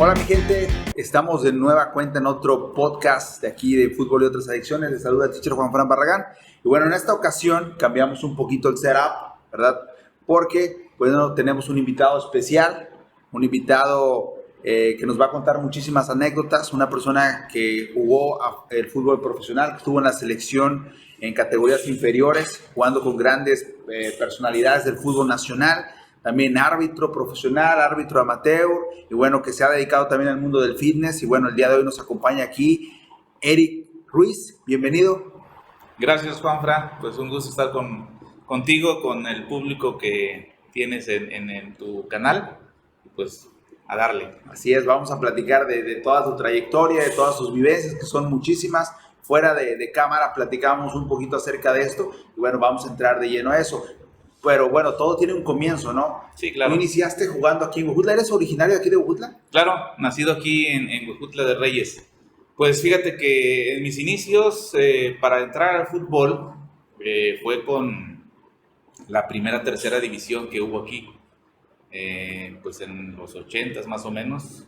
Hola mi gente, estamos de nueva cuenta en otro podcast de aquí de Fútbol y Otras Adicciones. Les saluda el teacher Juan Fran Barragán. Y bueno, en esta ocasión cambiamos un poquito el setup, ¿verdad? Porque, bueno, tenemos un invitado especial, un invitado que nos va a contar muchísimas anécdotas, una persona que jugó el fútbol profesional, que estuvo en la selección en categorías inferiores, jugando con grandes personalidades del fútbol nacional. También árbitro profesional, árbitro amateur, y bueno, que se ha dedicado también al mundo del fitness. Y bueno, el día de hoy nos acompaña aquí Eric Ruiz. Bienvenido. Gracias, Juanfran. Pues un gusto estar contigo, con el público que tienes en tu canal. Pues a darle. Así es, vamos a platicar de toda tu trayectoria, de todas tus vivencias, que son muchísimas. Fuera de cámara platicamos un poquito acerca de esto, y bueno, vamos a entrar de lleno a eso. Pero bueno, todo tiene un comienzo, ¿no? Sí, claro. ¿Tú iniciaste jugando aquí en Huejutla? ¿Eres originario de aquí de Huejutla? Claro, nacido aquí en Huejutla de Reyes. Pues fíjate que en mis inicios para entrar al fútbol fue con la tercera división que hubo aquí, pues en los 80s más o menos.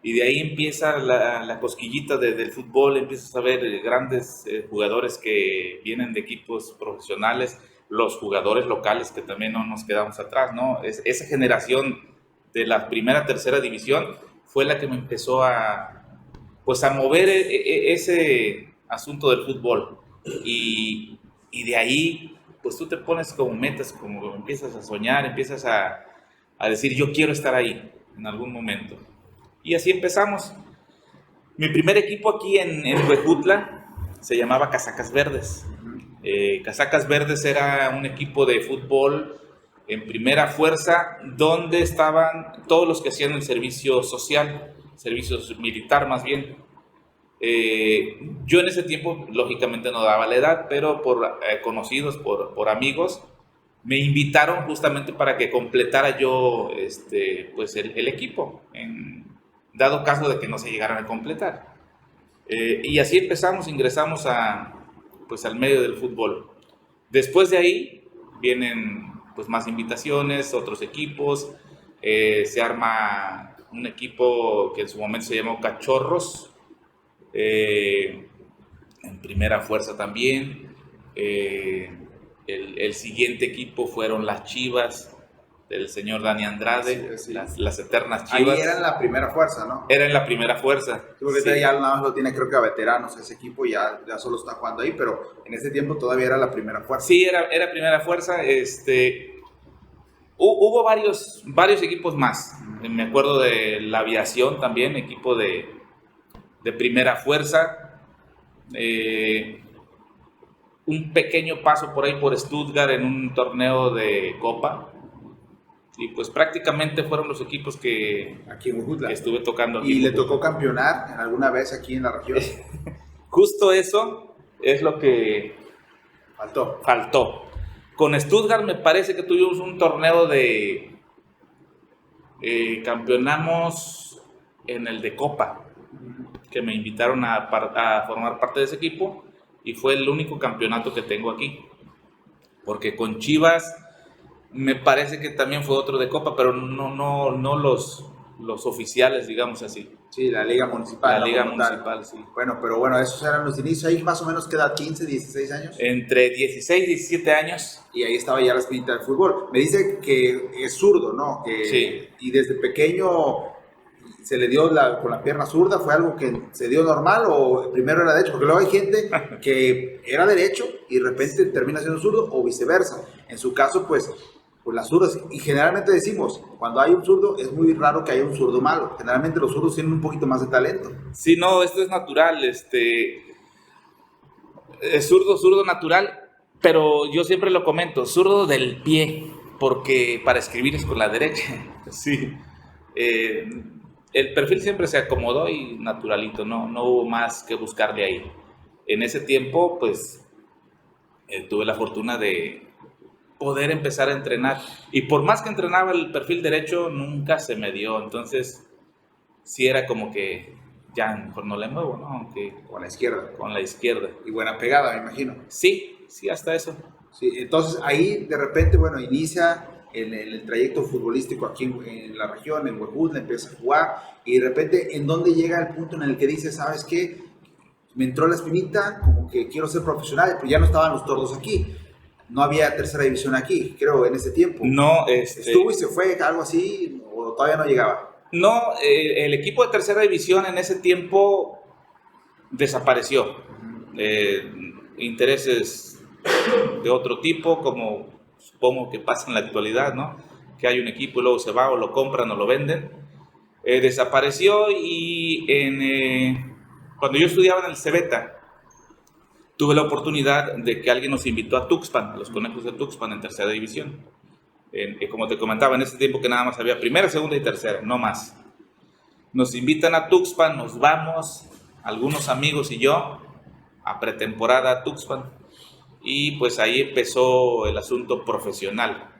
Y de ahí empieza la cosquillita del fútbol, empiezas a ver grandes jugadores que vienen de equipos profesionales, los jugadores locales que también no nos quedamos atrás, ¿no? Esa generación de la tercera división fue la que me empezó a mover ese asunto del fútbol. Y de ahí, pues tú te pones como metas, como empiezas a soñar, empiezas a decir, yo quiero estar ahí en algún momento. Y así empezamos. Mi primer equipo aquí en Huejutla se llamaba Casacas Verdes. Casacas Verdes era un equipo de fútbol en primera fuerza donde estaban todos los que hacían el servicio social, servicio militar más bien. Yo en ese tiempo lógicamente no daba la edad, pero por conocidos, por amigos, me invitaron justamente para que completara yo pues el equipo, en dado caso de que no se llegaran a completar. Y así ingresamos pues al medio del fútbol. Después de ahí vienen pues más invitaciones, otros equipos, se arma un equipo que en su momento se llamó Cachorros, en primera fuerza también. El siguiente equipo fueron las Chivas del señor Dani Andrade, sí. Las eternas Chivas. Ahí era en la primera fuerza, ¿no? Era en la primera fuerza. Sí, porque ya nada más lo tiene, creo que a veteranos ese equipo, ya solo está jugando ahí, pero en ese tiempo todavía era la primera fuerza. Sí, era primera fuerza. Hubo varios equipos más. Me acuerdo de la aviación también, equipo de primera fuerza. Un pequeño paso por ahí por Stuttgart en un torneo de Copa. Y pues prácticamente fueron los equipos que estuve tocando aquí. ¿Y le tocó campeonar alguna vez aquí en la región? Justo eso es lo que faltó. Con Stuttgart me parece que tuvimos un torneo de... campeonamos en el de Copa, que me invitaron a formar parte de ese equipo, y fue el único campeonato que tengo aquí. Porque con Chivas me parece que también fue otro de Copa, pero no los oficiales, digamos así. Sí, la Liga Municipal. La Liga Municipal, sí. Bueno, pero bueno, esos eran los inicios. Ahí más o menos queda 15, 16 años. Entre 16 y 17 años. Y ahí estaba ya la espinita del fútbol. Me dice que es zurdo, ¿no? Sí. Y desde pequeño se le dio con la pierna zurda. ¿Fue algo que se dio normal o primero era derecho? Porque luego hay gente que era derecho y de repente termina siendo zurdo o viceversa. En su caso, pues las zurdas, y generalmente decimos, cuando hay un zurdo es muy raro que haya un zurdo malo. Generalmente los zurdos tienen un poquito más de talento. Sí, no, esto es natural, es zurdo natural, pero yo siempre lo comento, zurdo del pie, porque para escribir es con la derecha. Sí. El perfil siempre se acomodó y naturalito, no hubo más que buscarle ahí. En ese tiempo, pues, tuve la fortuna de poder empezar a entrenar, y por más que entrenaba el perfil derecho nunca se me dio, entonces sí era como que ya mejor no le muevo, ¿no? Aunque con la izquierda y buena pegada, me imagino. Sí, hasta eso. Sí, entonces ahí de repente, bueno, inicia en el trayecto futbolístico aquí en la región, en Huejutla, empieza a jugar y de repente, ¿en dónde llega el punto en el que dices, sabes qué? Me entró la espinita, como que quiero ser profesional, pero ya no estaban los Tordos aquí. No había tercera división aquí, creo, en ese tiempo. No, ¿Estuvo y se fue, algo así, o todavía no llegaba? No, el equipo de tercera división en ese tiempo desapareció. Intereses de otro tipo, como supongo que pasa en la actualidad, ¿no? Que hay un equipo y luego se va o lo compran o lo venden. Desapareció y cuando yo estudiaba en el Cebeta, tuve la oportunidad de que alguien nos invitó a Tuxpan, a los Conejos de Tuxpan en tercera división. Como te comentaba, en ese tiempo que nada más había primera, segunda y tercera, no más. Nos invitan a Tuxpan, nos vamos, algunos amigos y yo, a pretemporada a Tuxpan. Y pues ahí empezó el asunto profesional.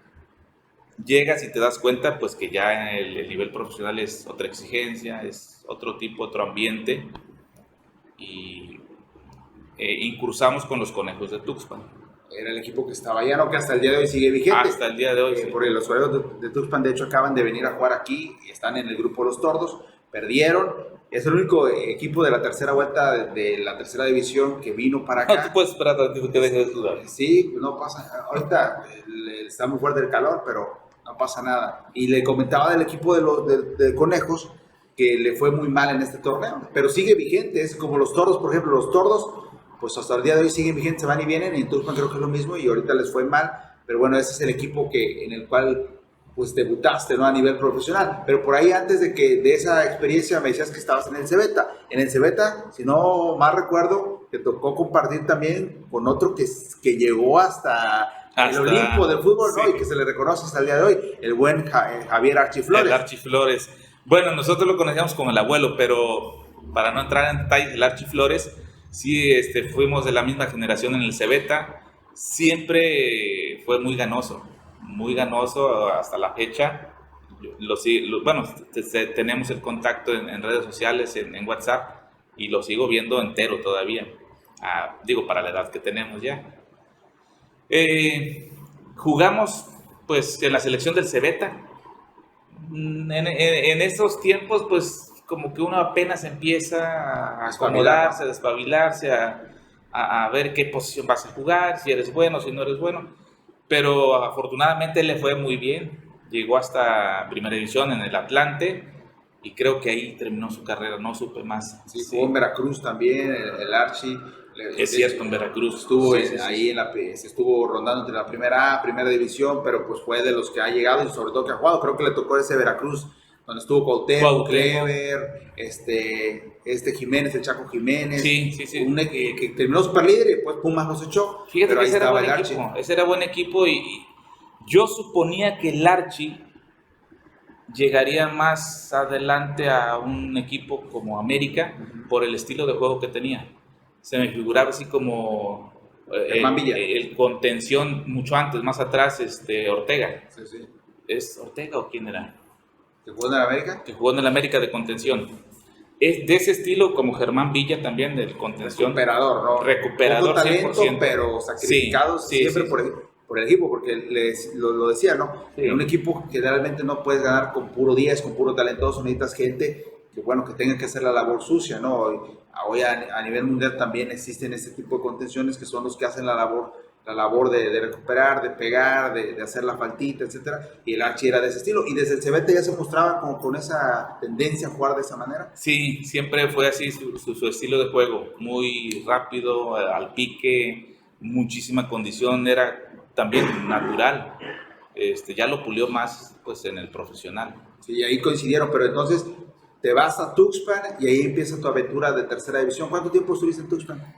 Llegas y te das cuenta pues que ya el nivel profesional es otra exigencia, es otro tipo, otro ambiente. Y incursamos con los Conejos de Tuxpan. Era el equipo que estaba allá, ¿no? Que hasta el día de hoy sigue vigente. Hasta el día de hoy, sí. Porque los Conejos de Tuxpan, de hecho, acaban de venir a jugar aquí, están en el grupo Los Tordos, perdieron. Es el único equipo de la tercera vuelta de la tercera división que vino para acá. No, tú puedes esperar a que deje de jugar. Sí, no pasa. Ahorita está muy fuerte el calor, pero no pasa nada. Y le comentaba del equipo de Conejos que le fue muy mal en este torneo, pero sigue vigente. Es como los Tordos, por ejemplo, los Tordos, pues hasta el día de hoy siguen vigentes, se van y vienen, y en Tuxpan creo que es lo mismo, y ahorita les fue mal, pero bueno, ese es el equipo en el cual pues debutaste, ¿no? A nivel profesional. Pero por ahí, antes de esa experiencia, me decías que estabas en el Cebeta. En el Cebeta, si no mal recuerdo, te tocó compartir también con otro que llegó hasta el Olimpo del fútbol, sí, ¿no? Y que se le reconoce hasta el día de hoy, el buen Javier Archie Flores. El Archie Flores. Bueno, nosotros lo conocíamos como el abuelo, pero para no entrar en detalles, el Archie Flores, sí, fuimos de la misma generación en el Cebeta. Siempre fue muy ganoso hasta la fecha. Bueno, tenemos el contacto en redes sociales, en WhatsApp, y lo sigo viendo entero todavía. Digo, para la edad que tenemos ya. Jugamos pues en la selección del Cebeta. En esos tiempos, pues como que uno apenas empieza a acomodarse, a despabilarse, a ver qué posición vas a jugar, si eres bueno, si no eres bueno. Pero afortunadamente le fue muy bien. Llegó hasta primera división en el Atlante y creo que ahí terminó su carrera, no supe más. Sí, jugó en Veracruz también, el Archie. Es cierto, en Veracruz. Estuvo ahí se estuvo rondando entre la primera división, pero pues fue de los que ha llegado y sobre todo que ha jugado. Creo que le tocó ese Veracruz donde estuvo Cuauhtémoc, Clever, Jiménez, el Chaco Jiménez. Sí. Que terminó super líder y después Pumas los echó. Fíjate que ese era buen equipo y yo suponía que el Archie llegaría más adelante a un equipo como América por el estilo de juego que tenía. Se me figuraba así como el contención mucho antes, más atrás, Ortega. Sí. ¿Es Ortega o quién era? ¿Que jugó en el América? Que jugó en el América de contención. Es de ese estilo como Germán Villa también, del contención. Recuperador, ¿no? Recuperador, poco talento, 100%. pero sacrificado siempre por el equipo, porque lo decía, ¿no? Sí. En un equipo que realmente no puedes ganar con puro 10, con puro talentoso, necesitas gente que tenga que hacer la labor sucia, ¿no? Hoy a nivel mundial también existen este tipo de contenciones que son los que hacen la labor de recuperar, de pegar, de hacer la faltita, etcétera. Y el Archie era de ese estilo. Y desde el Cebeta ya se mostraba como con esa tendencia a jugar de esa manera. Sí, siempre fue así su estilo de juego. Muy rápido, al pique, muchísima condición. Era también natural. Ya lo pulió más pues en el profesional. Sí, ahí coincidieron. Pero entonces te vas a Tuxpan y ahí empieza tu aventura de tercera división. ¿Cuánto tiempo estuviste en Tuxpan?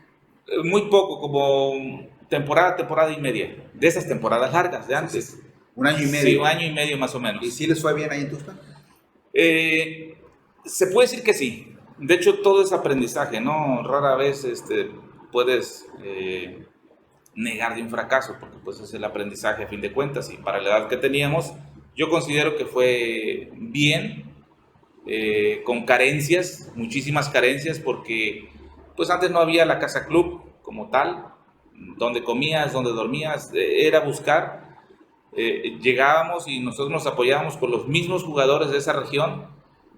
Muy poco, como temporada y media, de esas temporadas largas de antes. Sí. ¿Un año y medio? Sí, un año y medio más o menos. ¿Y sí les fue bien ahí en Tuxpan? Se puede decir que sí. De hecho, todo es aprendizaje, ¿no? Rara vez puedes negar de un fracaso, porque pues es el aprendizaje a fin de cuentas. Y para la edad que teníamos, yo considero que fue bien, con carencias, muchísimas carencias, porque pues antes no había la casa club como tal, donde comías, donde dormías, era buscar, llegábamos y nosotros nos apoyábamos con los mismos jugadores de esa región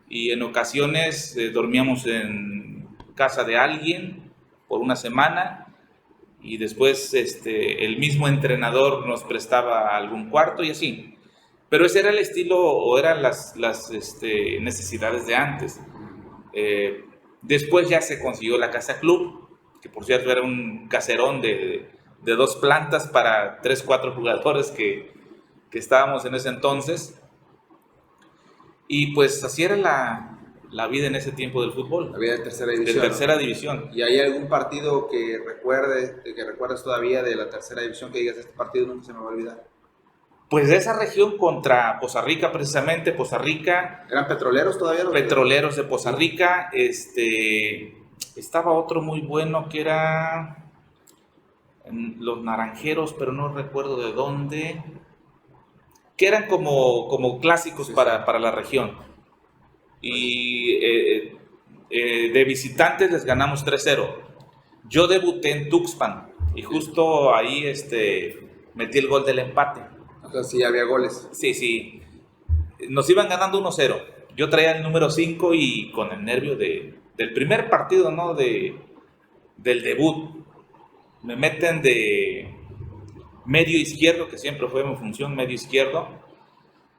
y en ocasiones dormíamos en casa de alguien por una semana y después el mismo entrenador nos prestaba algún cuarto y así. Pero ese era el estilo o eran las necesidades de antes. Después ya se consiguió la casa club, que por cierto era un caserón de 2 plantas para 3, 4 jugadores que estábamos en ese entonces. Y pues así era la vida en ese tiempo del fútbol. La vida de tercera división. De tercera división. ¿Y hay algún partido que recuerdes todavía de la tercera división que digas, este partido nunca se me va a olvidar? Pues de esa región contra Poza Rica, precisamente, Poza Rica. ¿Eran petroleros todavía? Petroleros de Poza Rica. Estaba otro muy bueno que era los Naranjeros, pero no recuerdo de dónde. Que eran como clásicos para la región. Y de visitantes les ganamos 3-0. Yo debuté en Tuxpan y justo ahí metí el gol del empate. Entonces sí había goles. Sí. Nos iban ganando 1-0. Yo traía el número 5 y con el nervio del primer partido, ¿no? Del debut. Me meten de medio izquierdo, que siempre fue mi función, medio izquierdo.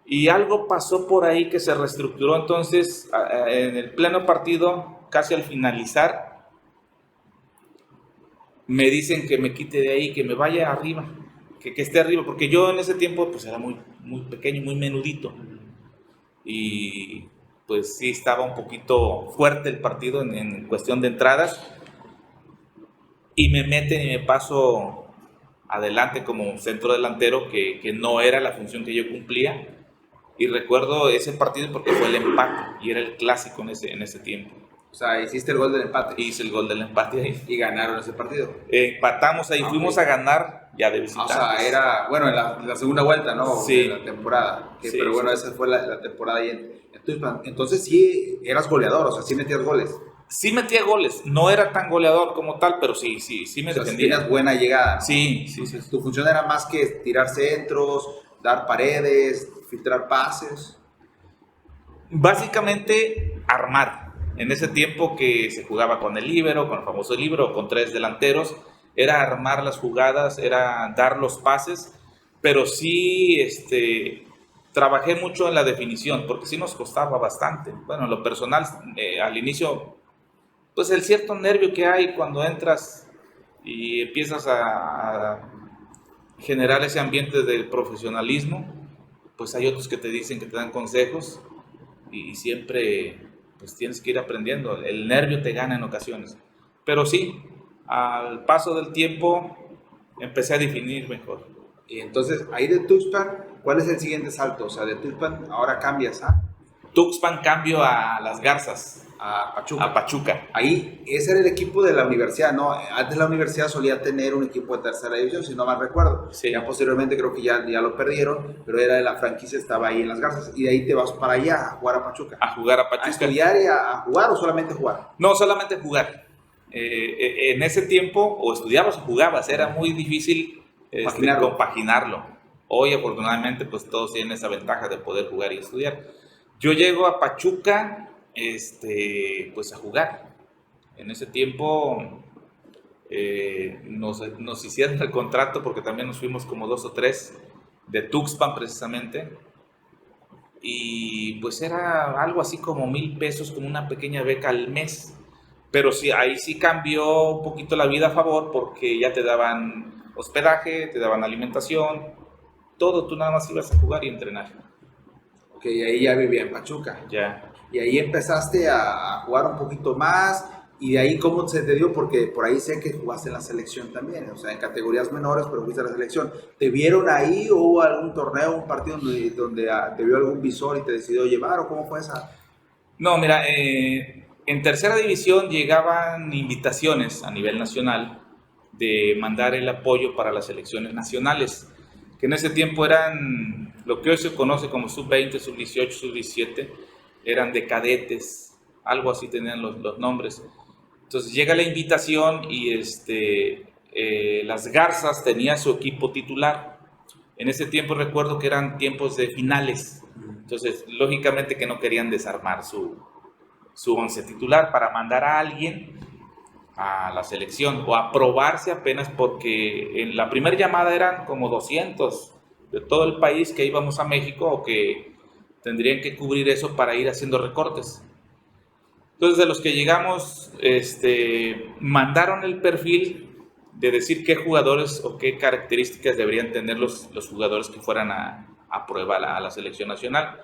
Y algo pasó por ahí que se reestructuró. Entonces, en el pleno partido, casi al finalizar, me dicen que me quite de ahí, que me vaya arriba, que esté arriba, porque yo en ese tiempo pues era muy, muy pequeño, muy menudito. Y pues sí estaba un poquito fuerte el partido en cuestión de entradas. Y me meten y me paso adelante como centro delantero, que no era la función que yo cumplía. Y recuerdo ese partido porque fue el empate y era el clásico en ese tiempo. O sea, hiciste el gol del empate. Hice el gol del empate ahí. Y ganaron ese partido. Empatamos ahí, fuimos a ganar ya de visitantes. O sea, era, bueno, en la segunda vuelta, ¿no? Sí. De la temporada. Sí, pero bueno, esa fue la temporada ahí en Tuxpan. Entonces sí eras goleador, o sea, sí metías goles. Sí metía goles, no era tan goleador como tal, pero sí me O sea, defendía. tenías buena llegada, ¿no? Sí. Tu función era más que tirar centros, dar paredes, filtrar pases. Básicamente armar. En ese tiempo que se jugaba con el líbero, con el famoso líbero, con 3 delanteros, era armar las jugadas, era dar los pases, pero sí trabajé mucho en la definición, porque sí nos costaba bastante. Bueno, en lo personal, al inicio, pues el cierto nervio que hay cuando entras y empiezas a generar ese ambiente del profesionalismo, pues hay otros que te dicen, que te dan consejos y siempre pues tienes que ir aprendiendo. El nervio te gana en ocasiones, pero sí, al paso del tiempo empecé a definir mejor. Y entonces, ahí de Tuxpan, ¿cuál es el siguiente salto? O sea, de Tuxpan ahora cambias a Tuxpan cambio a Las Garzas, Pachuca. a Pachuca. Ahí, ese era el equipo de la universidad, ¿no? Antes la universidad solía tener un equipo de tercera división, si no mal recuerdo. Sí. Ya posteriormente creo que ya lo perdieron, pero era de la franquicia, estaba ahí en Las Garzas. Y de ahí te vas para allá a jugar a Pachuca. A jugar a ¿A Pachuca. estudiar y a jugar o solamente jugar? No, solamente jugar. En ese tiempo, o estudiabas o jugabas, era muy difícil compaginarlo. Hoy, afortunadamente, pues todos tienen esa ventaja de poder jugar y estudiar. Yo llego a Pachuca, pues a jugar. En ese tiempo nos hicieron el contrato porque también nos fuimos como 2 o 3 de Tuxpan precisamente. Y pues era algo así como 1,000 pesos, como una pequeña beca al mes. Pero sí, ahí sí cambió un poquito la vida a favor porque ya te daban hospedaje, te daban alimentación, todo, tú nada más ibas a jugar y entrenar. Ok, y ahí ya vivía en Pachuca. Ya. Y ahí empezaste a jugar un poquito más. Y de ahí, ¿cómo se te dio? Porque por ahí sé que jugaste en la selección también, o sea, en categorías menores, pero fuiste a la selección. ¿Te vieron ahí o hubo algún torneo, un partido donde te vio algún visor y te decidió llevar o cómo fue esa? No, mira, en tercera división llegaban invitaciones a nivel nacional de mandar el apoyo para las selecciones nacionales, que en ese tiempo eran lo que hoy se conoce como sub-20, sub-18, sub-17, eran de cadetes, algo así tenían los nombres. Entonces llega la invitación y Las Garzas tenía su equipo titular, En ese tiempo recuerdo que eran tiempos de finales, entonces lógicamente que no querían desarmar su once titular para mandar a alguien a la selección o a probarse apenas, porque en la primera llamada eran como 200 de todo el país que íbamos a México o que tendrían que cubrir eso para ir haciendo recortes. Entonces, de los que llegamos, mandaron el perfil de decir qué jugadores o qué características deberían tener los jugadores que fueran a prueba a la selección nacional.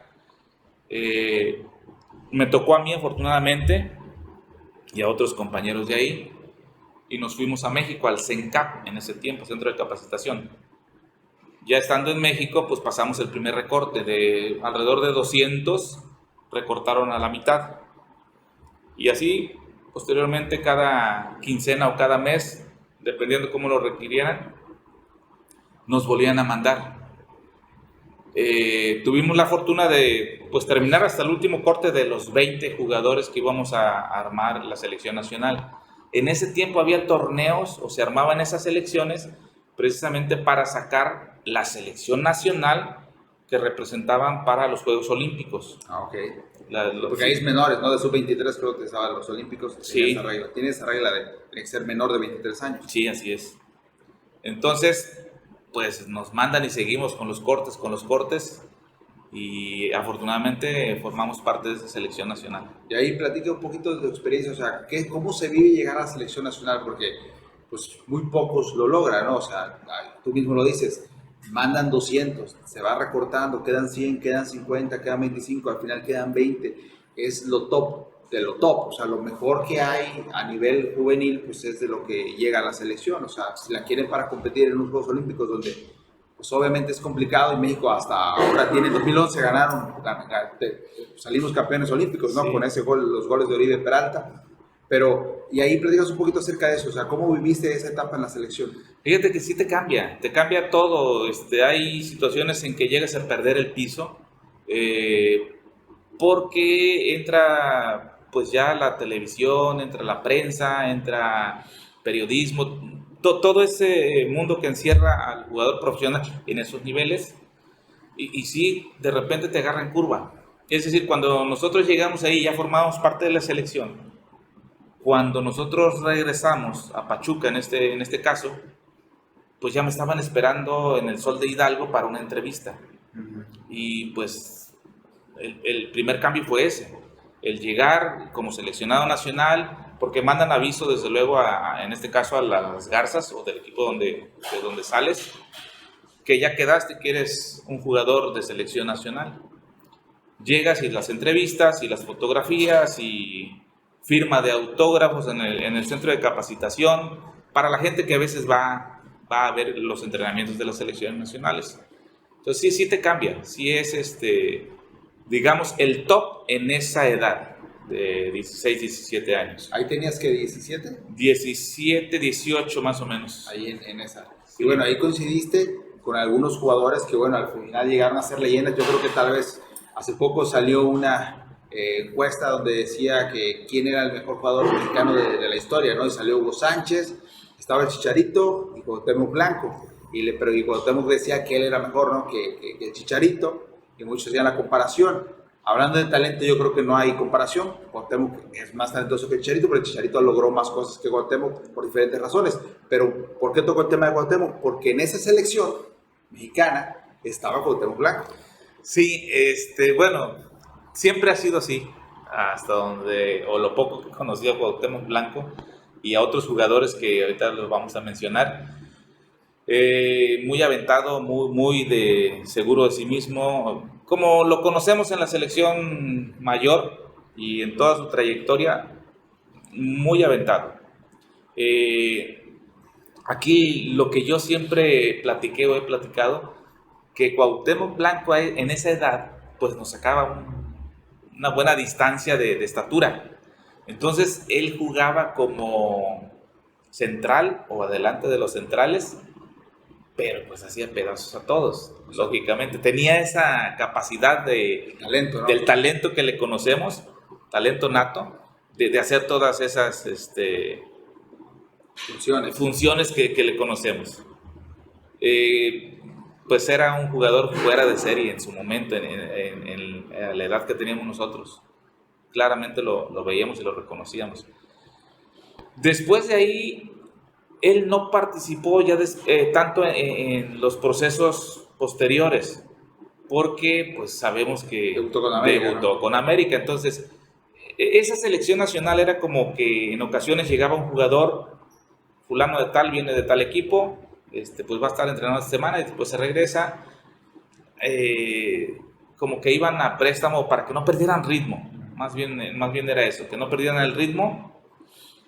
Me tocó a mí, afortunadamente, y a otros compañeros de ahí, y nos fuimos a México, al CENCAP, en ese tiempo, Centro de Capacitación. Ya estando en México, pues pasamos el primer recorte, de alrededor de 200, recortaron a la mitad. Y así, posteriormente, cada quincena o cada mes, dependiendo cómo lo requirieran, nos volvían a mandar. Tuvimos la fortuna de pues, terminar hasta el último corte de los 20 jugadores que íbamos a armar la selección nacional. En ese tiempo había torneos o se armaban esas selecciones precisamente para sacar la selección nacional que representaban para los Juegos Olímpicos. Ah, ok. Porque ahí es menores, ¿no? De sub-23 creo que estaban los Olímpicos. Sí. Tiene esa regla de ser menor de 23 años. Sí, así es. Entonces, pues nos mandan y seguimos con los cortes y afortunadamente formamos parte de esa selección nacional. Y ahí platica un poquito de tu experiencia, o sea, ¿cómo se vive llegar a la selección nacional? Porque pues muy pocos lo logran, ¿no? O sea, tú mismo lo dices, mandan 200, se va recortando, quedan 100, quedan 50, quedan 25, al final quedan 20, es lo top de lo top, o sea, lo mejor que hay a nivel juvenil, pues es de lo que llega a la selección, o sea, si la quieren para competir en unos Juegos Olímpicos donde pues obviamente es complicado y México hasta ahora tiene, en 2011 salimos campeones olímpicos, ¿no? Sí. Con ese gol, los goles de Oribe Peralta, pero, y ahí platicas un poquito acerca de eso, o sea, ¿cómo viviste esa etapa en la selección? Fíjate que sí te cambia todo, hay situaciones en que llegas a perder el piso, porque entra pues ya la televisión, entra la prensa, entra periodismo, todo ese mundo que encierra al jugador profesional en esos niveles, y sí, de repente te agarra en curva. Es decir, cuando nosotros llegamos ahí, ya formamos parte de la selección. Cuando nosotros regresamos a Pachuca, en este caso, pues ya me estaban esperando en el Sol de Hidalgo para una entrevista. Y pues el primer cambio fue ese, el llegar como seleccionado nacional, porque mandan aviso desde luego en este caso a las Garzas o del equipo de donde sales, que ya quedaste, que eres un jugador de selección nacional. Llegas y las entrevistas y las fotografías y firma de autógrafos en el centro de capacitación para la gente que a veces va a ver los entrenamientos de las selecciones nacionales. Entonces sí te cambia, sí es digamos el top en esa edad de 16, 17 años. ¿Ahí tenías que 17? 17, 18 más o menos. Ahí en esa. Sí. Y bueno, ahí coincidiste con algunos jugadores que bueno, al final llegaron a ser leyendas. Yo creo que tal vez hace poco salió una encuesta donde decía que quién era el mejor jugador mexicano de la historia, ¿no? Y salió Hugo Sánchez, estaba el Chicharito y Cuauhtémoc Blanco. Pero Cuauhtémoc decía que él era mejor, ¿no? que el Chicharito, y muchos hacían la comparación. Hablando de talento, yo creo que no hay comparación. Cuauhtémoc es más talentoso que el Chicharito, pero el Chicharito logró más cosas que Cuauhtémoc por diferentes razones. Pero, ¿por qué tocó el tema de Cuauhtémoc? Porque en esa selección mexicana estaba Cuauhtémoc Blanco. Sí, bueno, siempre ha sido así, hasta donde, o lo poco que he conocido a Cuauhtémoc Blanco y a otros jugadores que ahorita los vamos a mencionar. Muy aventado, muy de seguro de sí mismo, como lo conocemos en la selección mayor y en toda su trayectoria, muy aventado. Aquí lo que yo siempre platiqué o he platicado, que Cuauhtémoc Blanco en esa edad, pues nos sacaba una buena distancia de estatura. Entonces él jugaba como central o adelante de los centrales, pero pues hacía pedazos a todos, lógicamente. Tenía esa capacidad talento, ¿no? Del talento que le conocemos, talento nato, de hacer todas esas funciones que le conocemos. pues era un jugador fuera de serie en su momento, a la edad que teníamos nosotros. Claramente lo veíamos y lo reconocíamos. Después de ahí, él no participó ya tanto en los procesos posteriores, porque pues sabemos que debutó con América. Entonces, esa selección nacional era como que en ocasiones llegaba un jugador, fulano de tal, viene de tal equipo, pues va a estar entrenando esta semana y después se regresa. Como que iban a préstamo para que no perdieran ritmo. Más bien era eso, que no perdieran el ritmo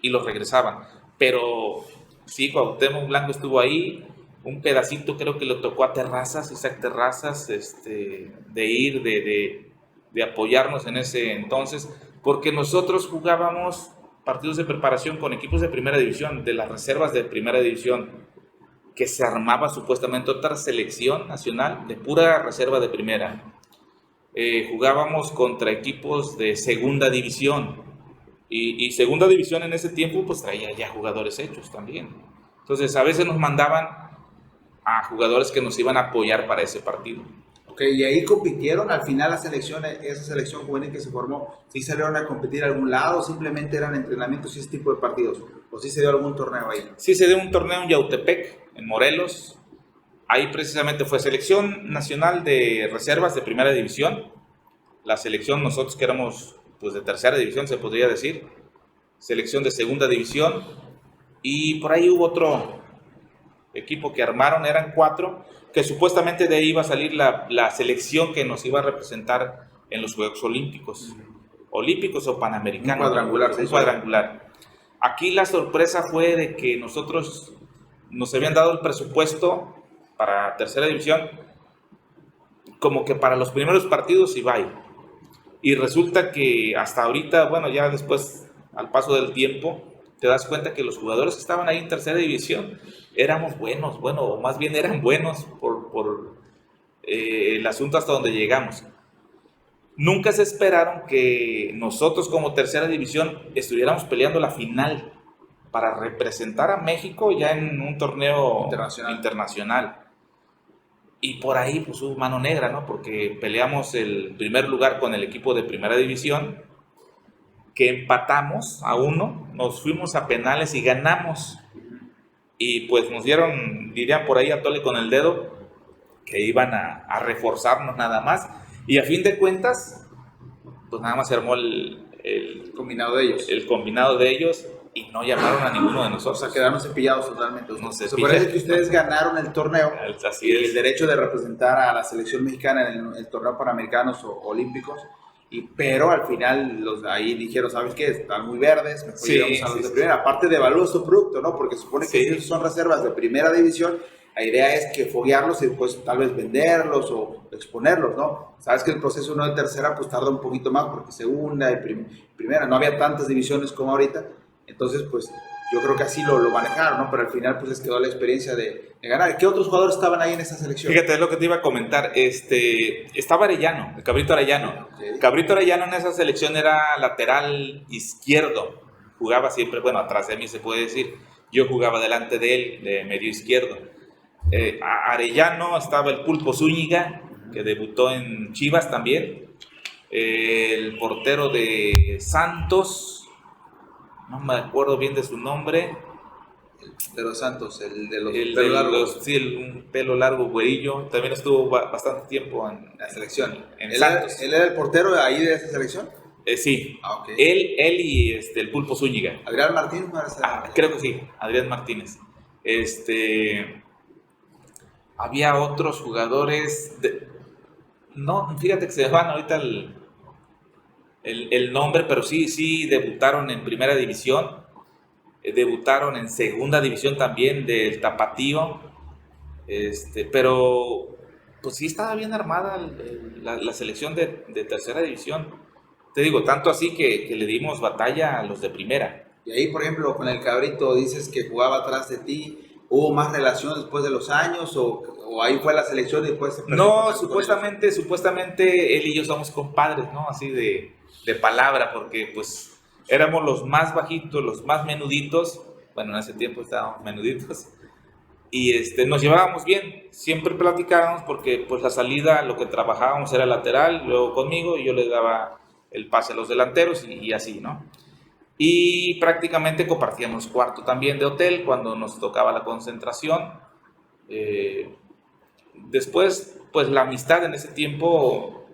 y los regresaban. Pero sí, Cuauhtémoc Blanco estuvo ahí, un pedacito creo que le tocó a Terrazas, Isaac Terrazas, de ir, de apoyarnos en ese entonces, porque nosotros jugábamos partidos de preparación con equipos de primera división, de las reservas de primera división, que se armaba supuestamente otra selección nacional de pura reserva de primera. Jugábamos contra equipos de segunda división, y segunda división en ese tiempo pues traía ya jugadores hechos también. Entonces a veces nos mandaban a jugadores que nos iban a apoyar para ese partido. Ok, y ahí compitieron al final la selección, esa selección juvenil que se formó, ¿sí salieron a competir a algún lado o simplemente eran entrenamientos y ese tipo de partidos? ¿O sí se dio algún torneo ahí? Sí se dio un torneo en Yautepec, en Morelos. Ahí precisamente fue selección nacional de reservas de primera división. La selección, nosotros que éramos pues de tercera división se podría decir, selección de segunda división, y por ahí hubo otro equipo que armaron, eran 4, que supuestamente de ahí iba a salir la selección que nos iba a representar en los Juegos Olímpicos, olímpicos o panamericanos. Un cuadrangular. Aquí la sorpresa fue de que nosotros nos habían dado el presupuesto para tercera división como que para los primeros partidos y bye. Y resulta que hasta ahorita, bueno, ya después, al paso del tiempo, te das cuenta que los jugadores que estaban ahí en tercera división éramos buenos, bueno, o más bien eran buenos por el asunto hasta donde llegamos. Nunca se esperaron que nosotros como tercera división estuviéramos peleando la final para representar a México ya en un torneo internacional. Y por ahí pues hubo mano negra, ¿no? Porque peleamos el primer lugar con el equipo de primera división, que empatamos a 1, nos fuimos a penales y ganamos. Y pues nos dieron, dirían por ahí a tole con el dedo, que iban a reforzarnos nada más. Y a fin de cuentas, pues nada más se armó el combinado de ellos. El combinado de ellos. Y no llamaron a ninguno de nosotros. O sea, quedaron cepillados totalmente. Se parece que ustedes ganaron el torneo. Así es. El derecho de representar a la selección mexicana en el torneo panamericanos o olímpicos. Pero al final los ahí dijeron, ¿sabes qué? Están muy verdes, mejor llegamos a los de primera. Aparte de evaluar su producto, ¿no? Porque supone que ellos son reservas de primera división. La idea es que foguearlos y después tal vez venderlos o exponerlos, ¿no? Sabes que el proceso no de tercera pues tarda un poquito más porque segunda y primera no había tantas divisiones como ahorita. Entonces, pues, yo creo que así lo manejaron, ¿no? Pero al final, pues, les quedó la experiencia de ganar. ¿Qué otros jugadores estaban ahí en esa selección? Fíjate, es lo que te iba a comentar. Estaba Arellano, el Cabrito Arellano. Okay. Cabrito Arellano en esa selección era lateral izquierdo. Jugaba siempre, bueno, atrás de mí se puede decir. Yo jugaba delante de él, de medio izquierdo. Arellano, estaba el Pulpo Zúñiga, que debutó en Chivas también. El portero de Santos, no me acuerdo bien de su nombre. De los Santos, el de los pelos largos. Sí, un pelo largo, güerillo. También estuvo bastante tiempo en la selección. En Santos. ¿Él era el portero de ahí de esa selección? Sí. Okay. Él y el Pulpo Zúñiga. ¿Adrián Martínez? Creo que sí, Adrián Martínez. Había otros jugadores. No, fíjate que se van ahorita el nombre, pero sí debutaron en primera división, debutaron en segunda división también del Tapatío, pero pues sí estaba bien armada la selección de tercera división, te digo, tanto así que le dimos batalla a los de primera. Y ahí, por ejemplo, con el Cabrito dices que jugaba atrás de ti, ¿hubo más relación después de los años o ahí fue la selección y después se perdió? No, supuestamente él y yo somos compadres, ¿no? Así de palabra, porque pues éramos los más bajitos, los más menuditos, bueno, en ese tiempo estábamos menuditos, y nos llevábamos bien, siempre platicábamos porque pues la salida, lo que trabajábamos era lateral, luego conmigo y yo le daba el pase a los delanteros y así, ¿no? Y prácticamente compartíamos cuarto también de hotel cuando nos tocaba la concentración. Después, pues la amistad en ese tiempo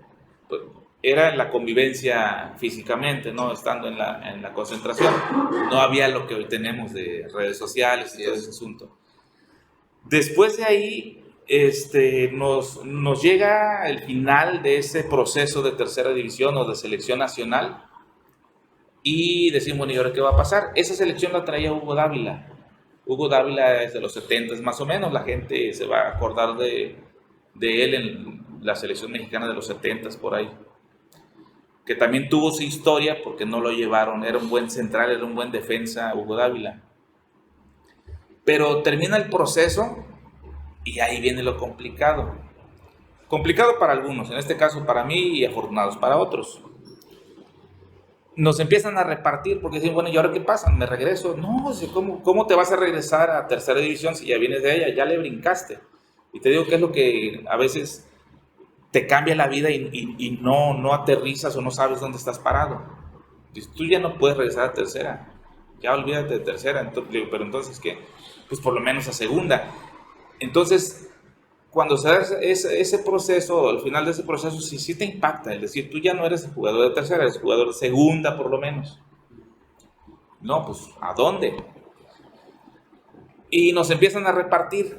pues, era la convivencia físicamente, ¿no? Estando en la concentración. No había lo que hoy tenemos de redes sociales y todo ese asunto. Después de ahí, nos llega el final de ese proceso de tercera división o de selección nacional y decimos, bueno, ¿y ahora qué va a pasar? Esa selección la traía Hugo Dávila. Hugo Dávila es de los 70 más o menos, la gente se va a acordar de él en la selección mexicana de los 70 por ahí. Que también tuvo su historia porque no lo llevaron, era un buen central, era un buen defensa Hugo Dávila. Pero termina el proceso y ahí viene lo complicado. Complicado para algunos, en este caso para mí y afortunados para otros. Nos empiezan a repartir porque dicen, bueno, ¿y ahora qué pasa? ¿Me regreso? No, ¿cómo te vas a regresar a tercera división si ya vienes de ella? Ya le brincaste. Y te digo que es lo que a veces te cambia la vida y no aterrizas o no sabes dónde estás parado. Dices, tú ya no puedes regresar a tercera. Ya olvídate de tercera. Entonces, pero entonces, ¿qué? Pues por lo menos a segunda. Entonces, cuando se da ese proceso, al final de ese proceso, sí te impacta. Es decir, tú ya no eres el jugador de tercera, eres jugador de segunda por lo menos. No, pues, ¿a dónde? Y nos empiezan a repartir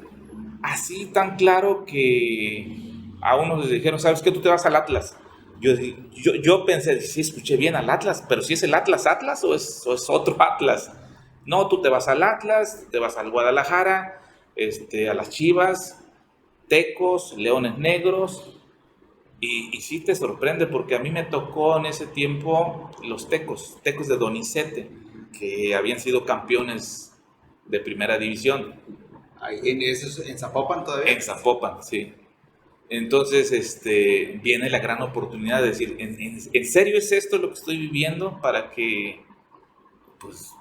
así tan claro que a unos les dijeron, ¿sabes qué? Tú te vas al Atlas. Yo pensé, sí, escuché bien al Atlas, pero si es el Atlas o es otro Atlas. No, tú te vas al Atlas, te vas al Guadalajara, a las Chivas, Tecos, Leones Negros, y sí te sorprende porque a mí me tocó en ese tiempo los Tecos de Donizete, que habían sido campeones de primera división. ¿En Zapopan todavía? En Zapopan, sí. Entonces, viene la gran oportunidad de decir, ¿en serio es esto lo que estoy viviendo? Para que, pues,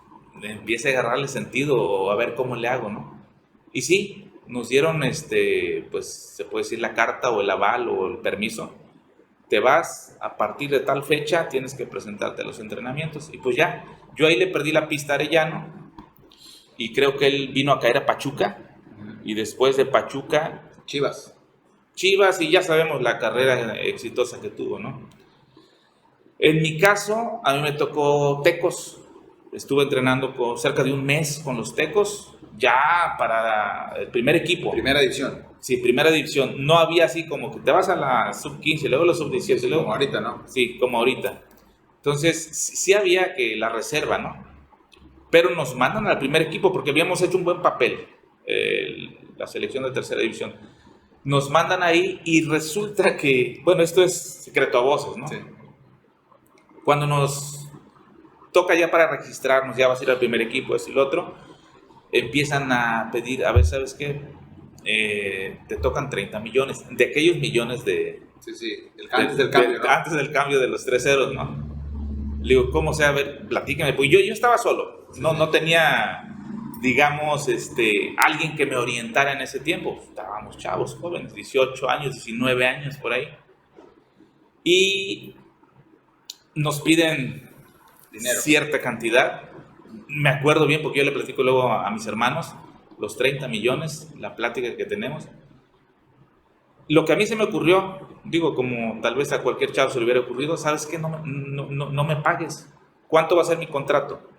empiece a agarrarle sentido o a ver cómo le hago, ¿no? Y sí, nos dieron, pues, se puede decir la carta o el aval o el permiso. Te vas, a partir de tal fecha tienes que presentarte a los entrenamientos. Y pues ya, yo ahí le perdí la pista a Arellano y creo que él vino a caer a Pachuca y después de Pachuca... Chivas y ya sabemos la carrera exitosa que tuvo, ¿no? En mi caso, a mí me tocó Tecos. Estuve entrenando cerca de un mes con los Tecos, ya para el primer equipo. Primera división. Sí, primera división. No había así como que te vas a la sub-15, luego a la sub-17. Sí, luego... como ahorita, ¿no? Sí, como ahorita. Entonces, sí había que la reserva, ¿no? Pero nos mandan al primer equipo porque habíamos hecho un buen papel, la selección de tercera división. Nos mandan ahí y resulta que, bueno, esto es secreto a voces, ¿no? Sí. Cuando nos toca ya para registrarnos, ya vas a ir al primer equipo, esto y lo otro, empiezan a pedir, a ver, ¿sabes qué? Te tocan 30 millones, de aquellos millones de... Sí, antes del cambio, ¿no? Antes del cambio de los 3 ceros, ¿no? Le digo, ¿cómo sea? A ver, platícame. Pues yo estaba solo, no tenía... digamos, alguien que me orientara en ese tiempo. Estábamos chavos, jóvenes, 18 años, 19 años, por ahí. Y nos piden dinero, cierta cantidad. Me acuerdo bien porque yo le platico luego a mis hermanos, los 30 millones, la plática que tenemos. Lo que a mí se me ocurrió, digo, como tal vez a cualquier chavo se le hubiera ocurrido, ¿sabes qué? No me pagues. ¿Cuánto va a ser mi contrato?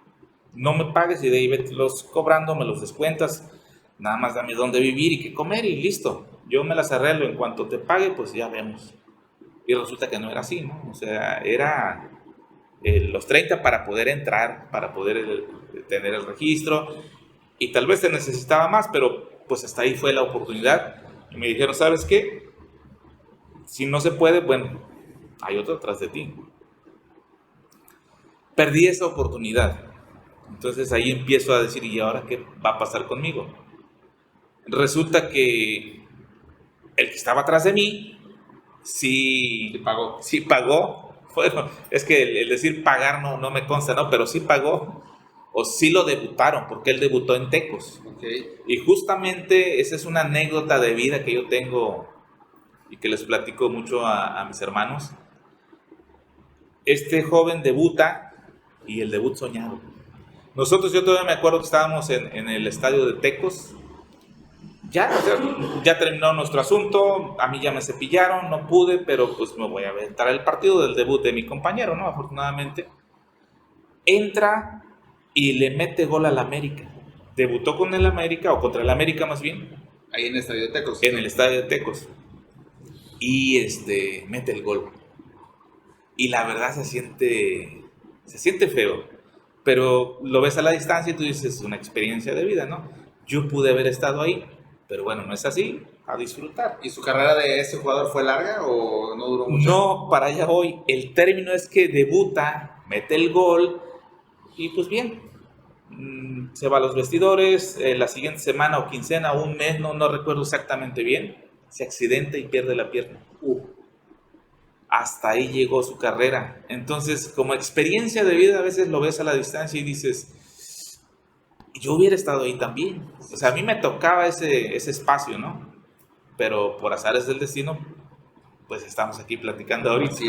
No me pagues y de ahí vete los cobrando, me los descuentas, nada más dame dónde vivir y qué comer y listo. Yo me las arreglo, en cuanto te pague, pues ya vemos. Y resulta que no era así, ¿no? O sea, era los 30 para poder entrar, para poder tener el registro y tal vez se necesitaba más, pero pues hasta ahí fue la oportunidad. Y me dijeron, ¿sabes qué? Si no se puede, bueno, hay otro atrás de ti. Perdí esa oportunidad. Entonces ahí empiezo a decir, ¿y ahora qué va a pasar conmigo? Resulta que el que estaba atrás de mí, sí pagó. Bueno, es que el decir pagar no me consta, ¿no? Pero sí pagó, o sí lo debutaron, porque él debutó en Tecos. Okay. Y justamente esa es una anécdota de vida que yo tengo y que les platico mucho a mis hermanos. Este joven debuta y el debut soñado. Nosotros, yo todavía me acuerdo que estábamos en el estadio de Tecos. Ya, o sea, ya terminó nuestro asunto, a mí ya me cepillaron, no pude, pero pues me voy a aventar el partido del debut de mi compañero, ¿no? Afortunadamente. Entra y le mete gol al América. Debutó con el América, o contra el América más bien. Ahí en el estadio de Tecos. En el estadio de Tecos. Y mete el gol. Y la verdad se siente feo. Pero lo ves a la distancia y tú dices, es una experiencia de vida, ¿no? Yo pude haber estado ahí, pero bueno, no es así, a disfrutar. ¿Y su carrera de ese jugador fue larga o no duró mucho? No, para allá hoy. El término es que debuta, mete el gol y pues bien, se va a los vestidores, la siguiente semana o quincena o un mes, no recuerdo exactamente bien, se accidenta y pierde la pierna. Hasta ahí llegó su carrera. Entonces, como experiencia de vida, a veces lo ves a la distancia y dices, yo hubiera estado ahí también. O sea, a mí me tocaba ese espacio, ¿no? Pero por azares del destino, pues estamos aquí platicando ahorita. Así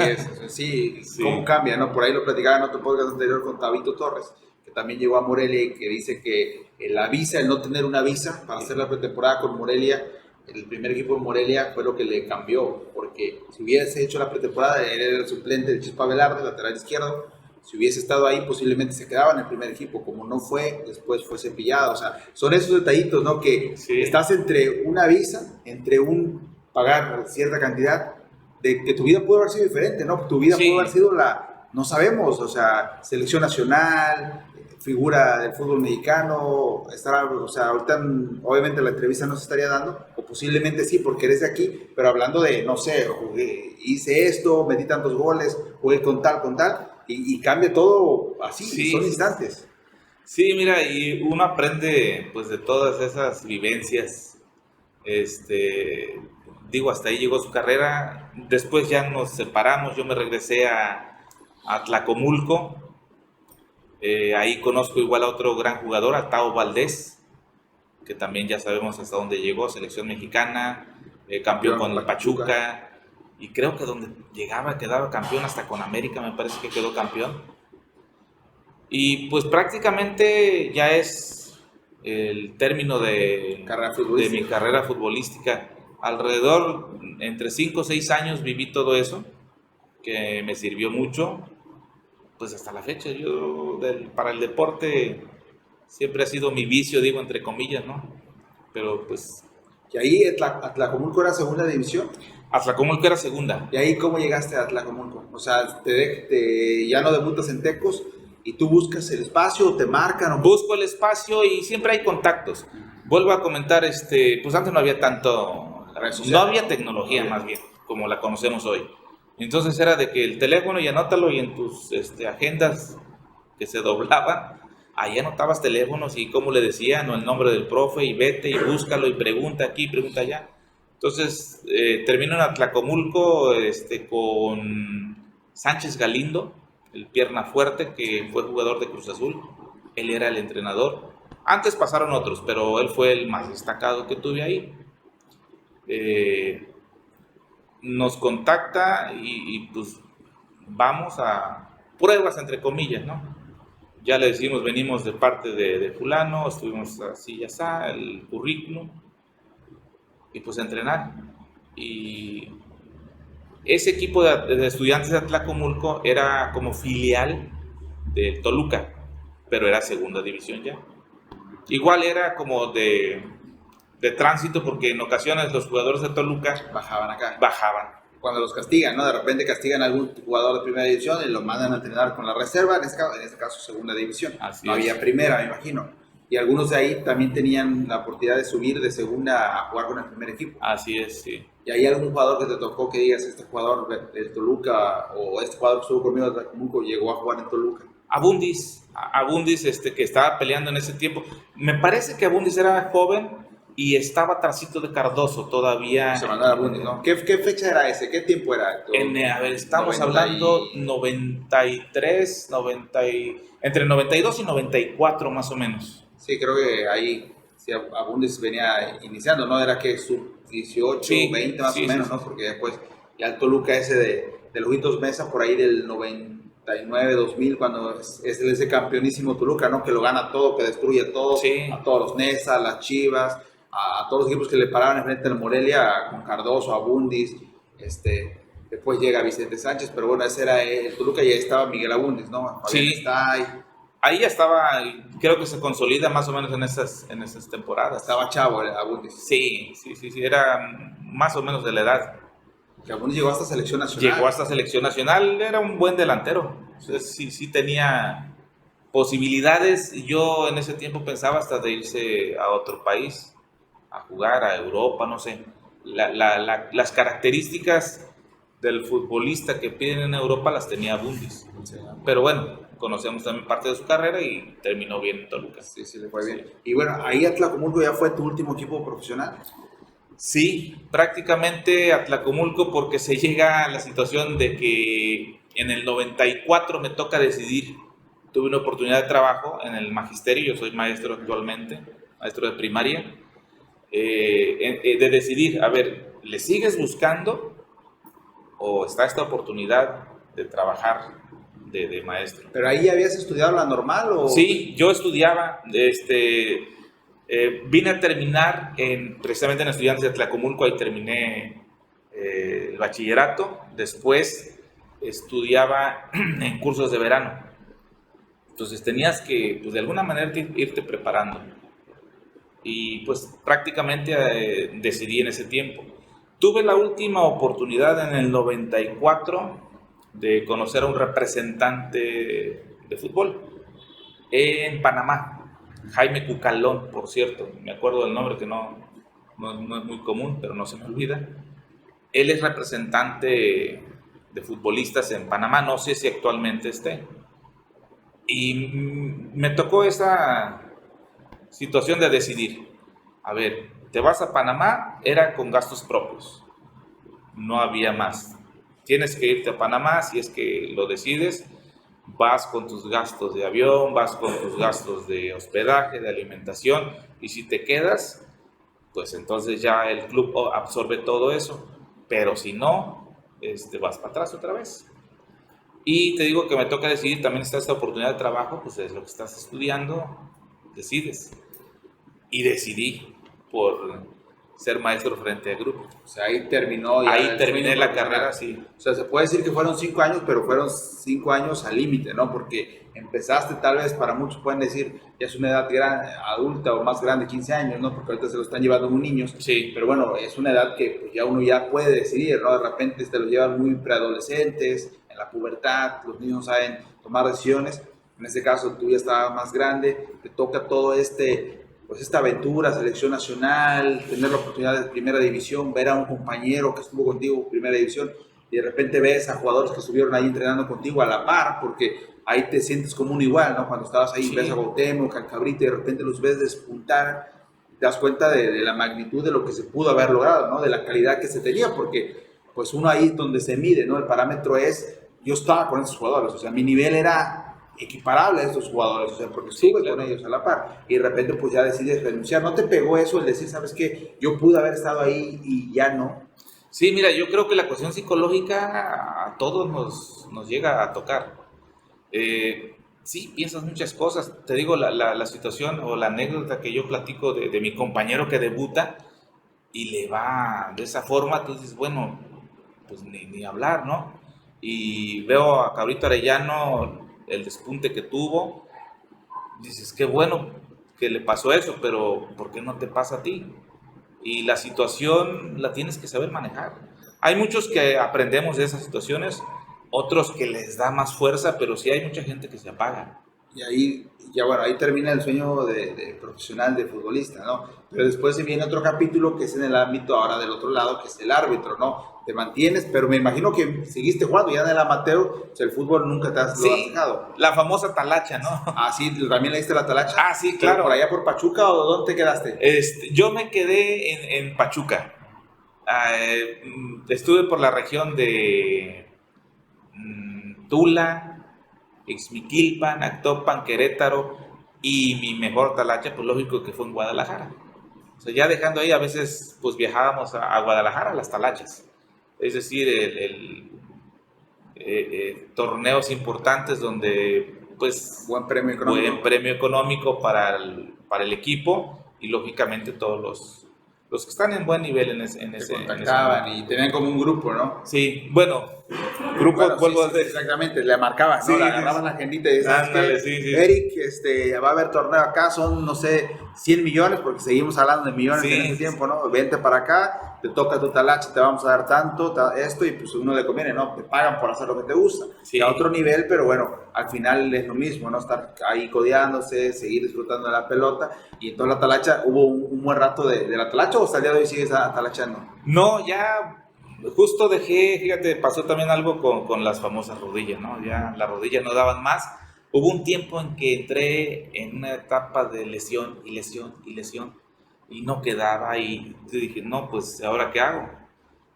es, sí, cómo cambia, ¿no? Por ahí lo platicaba en otro podcast anterior con Tabito Torres, que también llegó a Morelia y que dice que la visa, el no tener una visa para hacer la pretemporada con Morelia, el primer equipo de Morelia fue lo que le cambió, porque si hubiese hecho la pretemporada, él era el suplente de Chispa Velarde, lateral izquierdo, si hubiese estado ahí posiblemente se quedaba en el primer equipo, como no fue, después fue cepillado, o sea, son esos detallitos, ¿no? Que estás entre una visa, entre un pagar cierta cantidad, de que tu vida pudo haber sido diferente, ¿no? Tu vida pudo haber sido no sabemos, o sea, selección nacional, figura del fútbol mexicano, o sea, ahorita obviamente la entrevista no se estaría dando, o posiblemente sí, porque eres de aquí, pero hablando de, no sé, jugué, hice esto, metí tantos goles, jugué con tal, y cambia todo así, son instantes. Sí, mira, y uno aprende pues de todas esas vivencias, digo, hasta ahí llegó su carrera, después ya nos separamos, yo me regresé a Tlacomulco. Ahí conozco igual a otro gran jugador, a Tao Valdés, que también ya sabemos hasta dónde llegó, selección mexicana, campeón con el Pachuca, y creo que donde llegaba quedaba campeón, hasta con América me parece que quedó campeón. Y pues prácticamente ya es el término de mi carrera futbolística. Alrededor, entre 5 o 6 años viví todo eso, que me sirvió mucho. Pues hasta la fecha, yo para el deporte siempre ha sido mi vicio, digo entre comillas, ¿no? Pero pues... ¿Y ahí Atlacomulco era segunda división? Atlacomulco era segunda. ¿Y ahí cómo llegaste a Atlacomulco? O sea, ya no debutas en Tecos y tú buscas el espacio, te marcan. Busco el espacio y siempre hay contactos. Vuelvo a comentar, pues antes no había tanto... No había tecnología más bien, como la conocemos hoy. Entonces era de que el teléfono y anótalo y en tus agendas que se doblaban, ahí anotabas teléfonos y cómo le decían o el nombre del profe y vete y búscalo y pregunta aquí, pregunta allá. Entonces termino en Atlacomulco con Sánchez Galindo, el pierna fuerte que fue jugador de Cruz Azul. Él era el entrenador. Antes pasaron otros, pero él fue el más destacado que tuve ahí. Nos contacta y pues vamos a pruebas entre comillas, ¿no? Ya le decimos, venimos de parte de fulano, estuvimos así ya está, el currículum y pues a entrenar. Y ese equipo de estudiantes de Atlacomulco era como filial del Toluca, pero era segunda división ya. Igual era como de tránsito, porque en ocasiones los jugadores de Toluca bajaban. Cuando los castigan, ¿no? De repente castigan a algún jugador de primera división y lo mandan a entrenar con la reserva, en este caso segunda división. No había primera, me imagino. Y algunos de ahí también tenían la oportunidad de subir de segunda a jugar con el primer equipo. Así es, sí. ¿Y hay algún jugador que te tocó que digas, este jugador del Toluca o este jugador que estuvo conmigo de Atlacomulco llegó a jugar en Toluca? Abundis, que estaba peleando en ese tiempo. Me parece que Abundis era joven y estaba trasito de Cardoso todavía. Se mandaba Abundis, ¿no? ¿Qué fecha era ese? ¿Qué tiempo era? A ver, estamos hablando 93, entre 92 y 94 más o menos. Sí, creo que ahí sí, Abundis venía iniciando, ¿no? Era que sub 18, Sí, 20 más sí, o menos, sí, ¿no? Porque después ya el Toluca ese de Lujitos Mesa por ahí del 99, 2000, cuando es ese campeonísimo Toluca, ¿no? Que lo gana todo, que destruye todo, sí. a todos los Nesa, a las Chivas, a todos los equipos que le paraban enfrente del Morelia, con Cardoso, Abundis, después llega Vicente Sánchez, pero bueno, ese era el Toluca y ahí estaba Miguel Abundis, ¿no? Fabián Sí, está ahí, ahí ya estaba, creo que se consolida más o menos en esas temporadas. estaba chavo Abundis. Sí, sí, sí, sí, era más o menos de la edad. Que Abundis llegó hasta selección Llegó nacional. hasta selección nacional, era un buen delantero. Entonces, sí, sí tenía posibilidades. Yo en ese tiempo pensaba hasta de irse a otro país, a jugar, a Europa, no sé. Las características del futbolista que piden en Europa las tenía Bundis. Sí, Pero bueno, conocemos también parte de su carrera y terminó bien en Toluca. sí, sí, le fue bien. Sí. Y bueno, ahí Atlacomulco ya fue tu último equipo profesional. Sí, prácticamente Atlacomulco porque se llega a la situación de que en el 94 me toca decidir. Tuve una oportunidad de trabajo en el magisterio, yo soy maestro actualmente, maestro de primaria, de decidir, a ver, ¿le sigues buscando o está esta oportunidad de trabajar de maestro? ¿Pero ahí habías estudiado la normal o...? Sí, yo estudiaba, vine a terminar precisamente en Estudiantes de Tlacomulco, ahí terminé el bachillerato, después estudiaba en cursos de verano, entonces tenías que, pues de alguna manera, irte preparando y pues prácticamente decidí en ese tiempo. Tuve la última oportunidad en el 94 de conocer a un representante de fútbol en Panamá, Jaime Cucalón, por cierto, me acuerdo del nombre que no es muy común, pero no se me olvida. Él es representante de futbolistas en Panamá, no sé si actualmente esté. Y me tocó esa situación de decidir, a ver, te vas a Panamá, era con gastos propios, no había más. Tienes que irte a Panamá si es que lo decides, vas con tus gastos de avión, vas con tus gastos de hospedaje, de alimentación, y si te quedas, pues entonces ya el club absorbe todo eso, pero si no, vas para atrás otra vez. Y te digo que me toca decidir, también está esta oportunidad de trabajo, pues es lo que estás estudiando, decides. Y decidí por ser maestro frente al grupo. O sea, ahí terminó ya Ahí el terminé sueño la profesional. carrera, sí. O sea, se puede decir que fueron 5 años, pero fueron 5 años al límite, ¿no? Porque empezaste tal vez, para muchos pueden decir, ya es una edad adulta o más grande, 15 años, ¿no? Porque ahorita se lo están llevando muy niños. Sí, Pero bueno, es una edad que pues, ya uno ya puede decidir, ¿no? De repente te lo llevan muy preadolescentes, en la pubertad, los niños saben tomar decisiones. En este caso, tú ya estabas más grande, te toca todo pues esta aventura, selección nacional, tener la oportunidad de primera división, ver a un compañero que estuvo contigo en primera división y de repente ves a jugadores que estuvieron ahí entrenando contigo a la par, porque ahí te sientes como un igual, ¿no? Cuando estabas ahí, sí, ves a Cuauhtémoc, a Cabrita y de repente los ves despuntar, te das cuenta de la magnitud de lo que se pudo haber logrado, ¿no? De la calidad que se tenía, porque pues uno ahí es donde se mide, ¿no? El parámetro es, yo estaba con esos jugadores, o sea, mi nivel era equiparable a estos jugadores, o sea, porque sí, estuve claro. con ellos a la par y de repente pues ya decides renunciar. ¿No te pegó eso el decir, sabes qué, yo pude haber estado ahí y ya no? Sí, mira, yo creo que la cuestión psicológica a todos nos llega a tocar. Sí, piensas muchas cosas. Te digo, la situación o la anécdota que yo platico de mi compañero que debuta y le va de esa forma, tú dices, bueno, pues ni hablar, ¿no? Y veo a Cabrito Arellano, el despunte que tuvo, dices, qué bueno que le pasó eso, pero ¿por qué no te pasa a ti? Y la situación la tienes que saber manejar. Hay muchos que aprendemos de esas situaciones, otros que les da más fuerza, pero sí hay mucha gente que se apaga. Y ahí, ya bueno, ahí termina el sueño de profesional, de futbolista, ¿no? Pero después se viene otro capítulo que es en el ámbito ahora del otro lado, que es el árbitro, ¿no? Te mantienes, pero me imagino que seguiste jugando ya en el amateur, o sea, el fútbol nunca lo has Sí, dejado. la famosa talacha, ¿no? Ah, sí, también le diste la talacha. Ah, sí, claro. ¿Por allá por Pachuca o dónde te quedaste? Yo me quedé en Pachuca. Estuve por la región de Tula, Ixmiquilpan, Actopan, Querétaro, y mi mejor talacha, pues lógico que fue en Guadalajara. O sea, ya dejando ahí, a veces pues viajábamos a Guadalajara a las talachas. Es decir, torneos importantes donde pues buen premio económico para el equipo y lógicamente todos los que están en buen nivel en Se ese contactaban y tenían como un grupo, ¿no? Sí, bueno, grupo, vuelvo a decir. Exactamente, le marcaban, ¿no? Sí, Le agarraban la agendita y decían, ándale, ¿sabes qué? sí. Eric, va a haber torneo acá, son, no sé, 100 millones, porque seguimos hablando de millones en ese tiempo, ¿no? Vente para acá, te toca tu talacha, te vamos a dar tanto, esto, y pues uno le conviene, ¿no? Te pagan por hacer lo que te gusta. Sí. A otro nivel, pero bueno, al final es lo mismo, ¿no? Estar ahí codeándose, seguir disfrutando de la pelota, y en toda la talacha, ¿hubo un buen rato de la talacha o hasta el día de hoy sigues talachando? No, ya justo dejé, fíjate, pasó también algo con las famosas rodillas, ¿no? Ya las rodillas no daban más. Hubo un tiempo en que entré en una etapa de lesión y no quedaba y dije, no, pues ahora qué hago.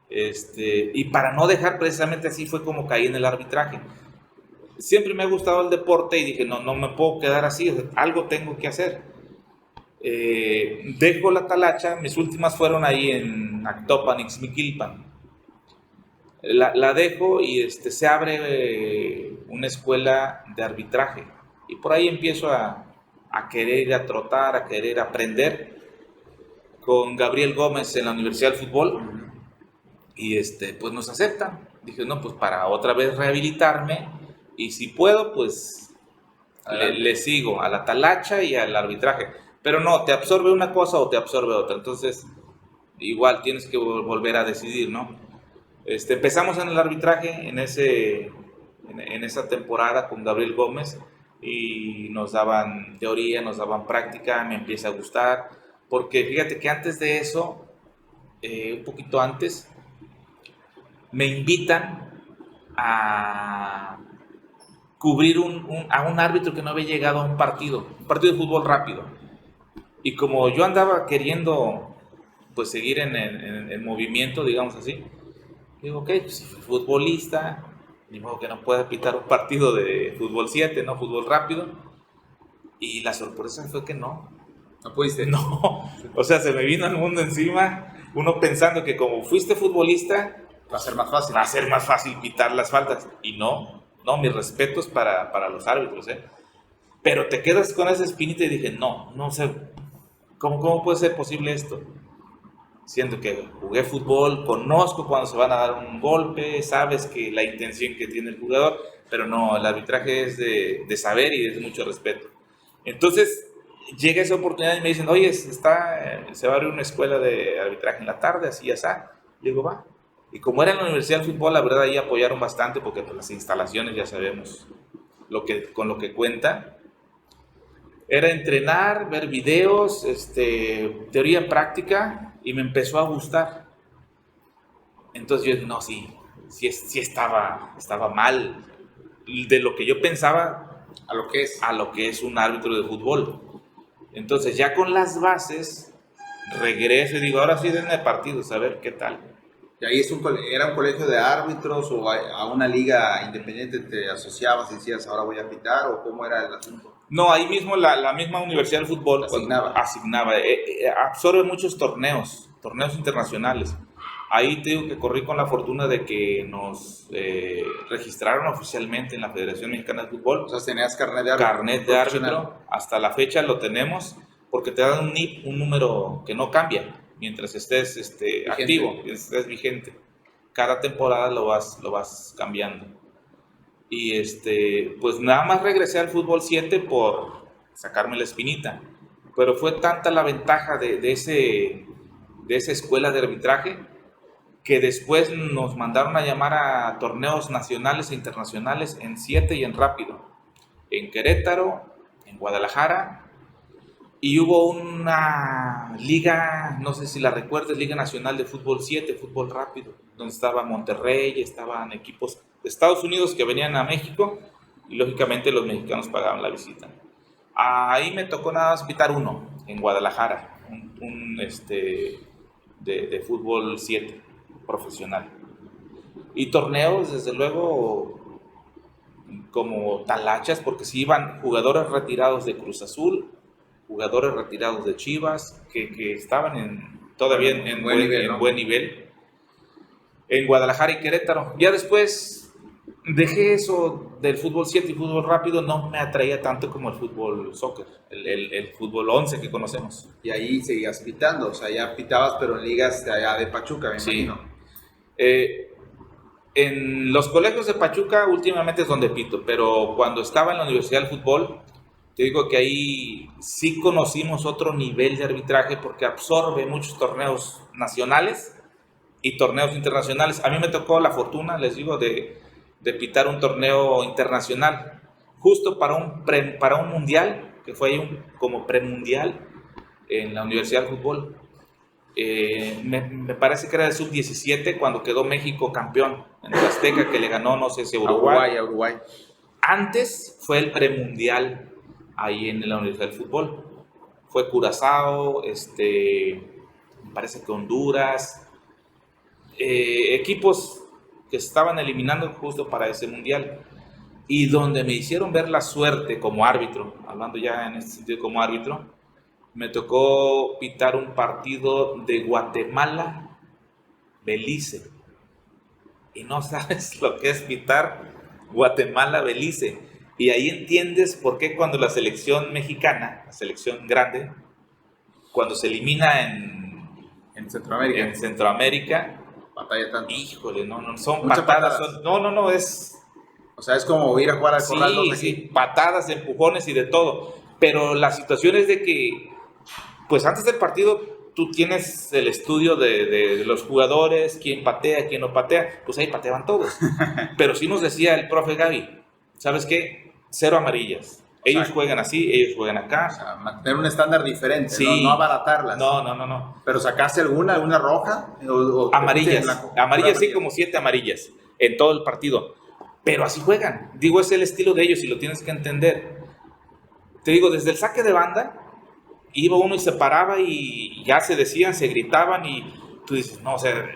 Y para no dejar precisamente así fue como caí en el arbitraje. Siempre me ha gustado el deporte y dije, no me puedo quedar así, algo tengo que hacer. Dejo la talacha, mis últimas fueron ahí en Actopan, Ixmiquilpan. La dejo y se abre una escuela de arbitraje y por ahí empiezo a querer ir a trotar, a querer aprender con Gabriel Gómez en la Universidad del Fútbol y pues nos aceptan. Dije, no, pues para otra vez rehabilitarme y si puedo, pues le sigo a la talacha y al arbitraje. Pero no, te absorbe una cosa o te absorbe otra. Entonces, igual tienes que volver a decidir, ¿no? Empezamos en el arbitraje en esa temporada con Gabriel Gómez y nos daban teoría, nos daban práctica, me empieza a gustar. Porque fíjate que antes de eso, un poquito antes, me invitan a cubrir a un árbitro que no había llegado a un partido de fútbol rápido. Y como yo andaba queriendo pues seguir en movimiento, digamos así, digo, ok, pues si fui futbolista, ni modo que no pueda pitar un partido de fútbol 7, no fútbol rápido. Y la sorpresa fue que no. ¿No pudiste? No, o sea, se me vino el mundo encima, uno pensando que como fuiste futbolista, va a ser más fácil. Va a ser más fácil pitar las faltas. Y no, mis respetos para los árbitros, ¿eh? Pero te quedas con esa espinita y dije, no sé, ¿cómo puede ser posible esto? Siento que jugué fútbol, conozco cuando se van a dar un golpe, sabes que la intención que tiene el jugador, pero no, el arbitraje es de saber y es de mucho respeto. Entonces, llega esa oportunidad y me dicen, oye, se va a abrir una escuela de arbitraje en la tarde, así ya está. Le digo, va. Y como era en la Universidad del Fútbol, la verdad ahí apoyaron bastante porque pues, las instalaciones ya sabemos con lo que cuenta. Era entrenar, ver videos, teoría práctica y me empezó a gustar. Entonces yo dije, no, sí estaba mal de lo que yo pensaba a lo que es un árbitro de fútbol. Entonces ya con las bases regreso y digo, ahora sí denme partidos, a ver qué tal. ¿Y ahí era un colegio de árbitros o a una liga independiente te asociabas y decías, ahora voy a pitar, o cómo era el asunto? No, ahí mismo la misma Universidad del Fútbol asignaba. Absorbe muchos torneos internacionales. Ahí te digo que corrí con la fortuna de que nos registraron oficialmente en la Federación Mexicana de Fútbol. O sea, tenías carnet de árbitro. Carnet de árbitro, hasta la fecha lo tenemos, porque te dan un NIP, un número que no cambia mientras estés activo, mientras estés vigente. Cada temporada lo vas cambiando. Y pues nada más regresé al fútbol 7 por sacarme la espinita. Pero fue tanta la ventaja de esa escuela de arbitraje que después nos mandaron a llamar a torneos nacionales e internacionales en 7 y en rápido. En Querétaro, en Guadalajara. Y hubo una liga, no sé si la recuerdas, Liga Nacional de Fútbol 7, Fútbol Rápido, donde estaba Monterrey, estaban equipos de Estados Unidos que venían a México y lógicamente los mexicanos pagaban la visita. Ahí me tocó nada más pitar uno, en Guadalajara, de Fútbol 7, profesional. Y torneos, desde luego, como talachas, porque sí iban jugadores retirados de Cruz Azul, jugadores retirados de Chivas, que estaban todavía en buen nivel, ¿no? Buen nivel, en Guadalajara y Querétaro. Ya después dejé eso del fútbol 7 y fútbol rápido, no me atraía tanto como el fútbol soccer, el fútbol 11 que conocemos. Y ahí seguías pitando, o sea, ya pitabas, pero en ligas de allá de Pachuca, me imagino. En los colegios de Pachuca últimamente es donde pito, pero cuando estaba en la Universidad del Fútbol, te digo que ahí sí conocimos otro nivel de arbitraje porque absorbe muchos torneos nacionales y torneos internacionales. A mí me tocó la fortuna, les digo, de pitar un torneo internacional, justo para un mundial, que fue ahí como premundial en la Universidad del Fútbol. Me parece que era el sub-17 cuando quedó México campeón en el Azteca, que le ganó, no sé si a Uruguay. Antes fue el premundial ahí en la Universidad del Fútbol. Fue Curazao, me parece que Honduras, equipos que se estaban eliminando justo para ese mundial. Y donde me hicieron ver la suerte como árbitro, hablando ya en este sentido como árbitro, me tocó pitar un partido de Guatemala-Belice. Y no sabes lo que es pitar Guatemala-Belice. Y ahí entiendes por qué cuando la selección mexicana, la selección grande, cuando se elimina en Centroamérica, batalla tanto. Híjole, no, son patadas. No, es... O sea, es como ir a jugar al corral. Sí, patadas, empujones y de todo. Pero la situación es de que, pues antes del partido, tú tienes el estudio de los jugadores, quién patea, quién no patea, pues ahí pateaban todos. Pero sí nos decía el profe Gaby, ¿sabes qué? 0 amarillas. Ellos juegan así, ellos juegan acá. O sea, mantener un estándar diferente, sí, no abaratarlas. No. ¿Pero sacaste alguna roja? Amarillas sí, como 7 amarillas en todo el partido. Pero así juegan. Digo, es el estilo de ellos y lo tienes que entender. Te digo, desde el saque de banda, iba uno y se paraba y ya se decían, se gritaban y tú dices, no, o sea,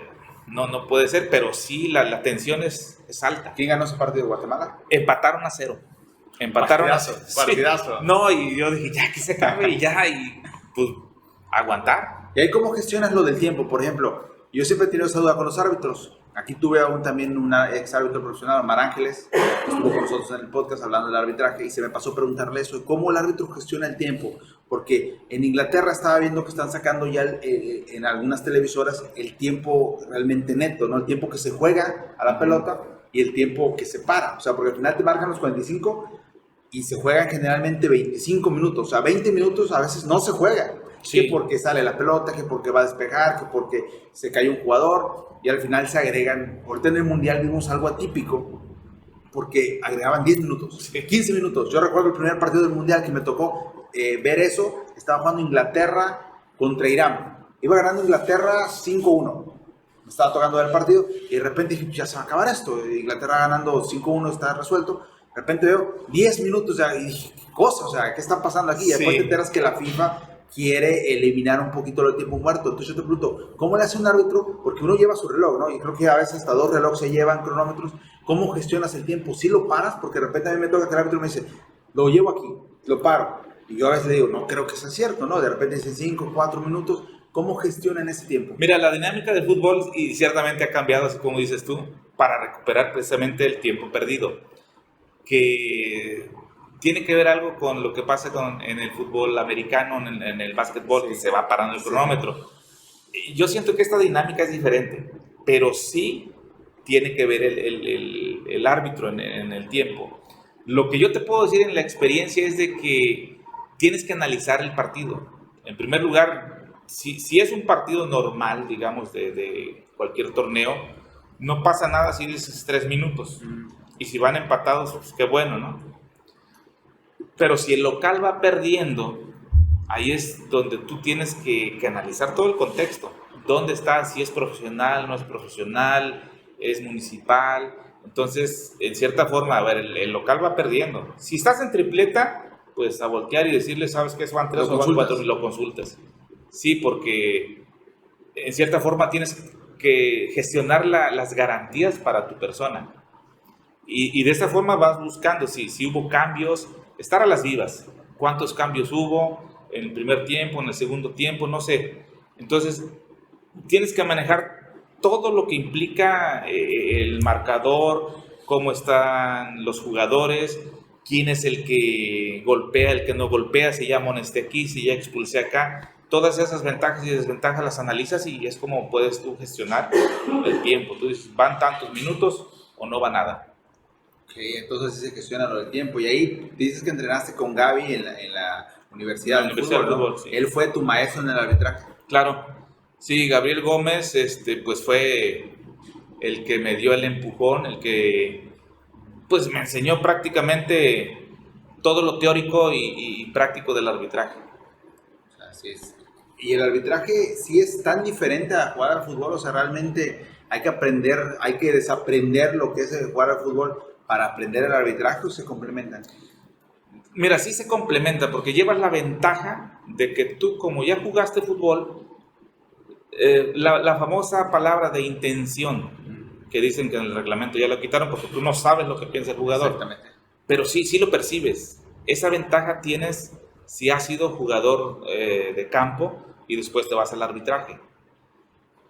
no puede ser, pero sí, la tensión es alta. ¿Quién ganó ese partido de Guatemala? Empataron a 0. Partidazo. Sí. No, y yo dije, ya que se acabe y ya, y pues aguantar. ¿Y ahí cómo gestionas lo del tiempo? Por ejemplo, yo siempre he tenido esa duda con los árbitros. Aquí tuve también una ex árbitro profesional, Mar Ángeles, que estuvo con nosotros en el podcast hablando del arbitraje y se me pasó preguntarle eso, ¿cómo el árbitro gestiona el tiempo? Porque en Inglaterra estaba viendo que están sacando ya en algunas televisoras el tiempo realmente neto, ¿no? El tiempo que se juega a la pelota y el tiempo que se para. O sea, porque al final te marcan los 45 y se juegan generalmente 25 minutos. O sea, 20 minutos a veces no se juega. Sí. Que porque sale la pelota, que porque va a despejar, que porque se cayó un jugador. Y al final se agregan, ahorita en el Mundial vimos algo atípico, porque agregaban 10 minutos, 15 minutos. Yo recuerdo el primer partido del Mundial que me tocó ver eso, estaba jugando Inglaterra contra Irán. Iba ganando Inglaterra 5-1. Me estaba tocando ver el partido y de repente dije, ya se va a acabar esto. Inglaterra ganando 5-1, está resuelto. De repente veo 10 minutos, ya, y dije, ¿qué cosa? O sea, ¿qué está pasando aquí? Y después te enteras que la FIFA quiere eliminar un poquito el tiempo muerto. Entonces yo te pregunto, ¿cómo le hace un árbitro? Porque uno lleva su reloj, ¿no? Y creo que a veces hasta 2 relojes se llevan, cronómetros. ¿Cómo gestionas el tiempo? ¿Sí lo paras? Porque de repente a mí me toca que el árbitro me dice, lo llevo aquí, lo paro. Y yo a veces le digo, no creo que sea cierto, ¿no? De repente dicen 5, 4 minutos. ¿Cómo gestionan ese tiempo? Mira, la dinámica del fútbol y ciertamente ha cambiado, así como dices tú, para recuperar precisamente el tiempo perdido. Que tiene que ver algo con lo que pasa en el fútbol americano, en el básquetbol, que se va parando el cronómetro. Yo siento que esta dinámica es diferente, pero sí tiene que ver el árbitro en el tiempo. Lo que yo te puedo decir en la experiencia es de que tienes que analizar el partido. En primer lugar, si es un partido normal, digamos, de cualquier torneo, no pasa nada si dices 3 minutos. Y si van empatados, pues qué bueno, ¿no? Pero si el local va perdiendo, ahí es donde tú tienes que analizar todo el contexto. ¿Dónde está? Si es profesional, no es profesional, es municipal. Entonces, en cierta forma, a ver, el local va perdiendo. Si estás en tripleta, pues a voltear y decirle, ¿sabes qué? Van 3 o van 4 y lo consultas. Sí, porque en cierta forma tienes que gestionar las garantías para tu persona. Y de esta forma vas buscando si hubo cambios, estar a las vivas. ¿Cuántos cambios hubo en el primer tiempo, en el segundo tiempo? No sé. Entonces, tienes que manejar todo lo que implica el marcador, cómo están los jugadores, quién es el que golpea, el que no golpea, si ya amonesté aquí, si ya expulsé acá. Todas esas ventajas y desventajas las analizas y es como puedes tú gestionar el tiempo. Tú dices, ¿van tantos minutos o no va nada? Ok, entonces sí se gestiona lo del tiempo. Y ahí dices que entrenaste con Gaby en la Universidad de Fútbol, ¿no? Sí. Él fue tu maestro en el arbitraje. Claro, sí, Gabriel Gómez, pues fue el que me dio el empujón, el que pues me enseñó prácticamente todo lo teórico y práctico del arbitraje. Así es. Y el arbitraje sí es tan diferente a jugar al fútbol, o sea, realmente hay que aprender, hay que desaprender lo que es el jugar al fútbol para aprender el arbitraje, o se complementan. Mira, sí se complementa porque llevas la ventaja de que tú, como ya jugaste fútbol, la famosa palabra de intención, que dicen que en el reglamento ya lo quitaron porque tú no sabes lo que piensa el jugador. Exactamente. Pero sí lo percibes. Esa ventaja tienes si has sido jugador de campo y después te vas al arbitraje.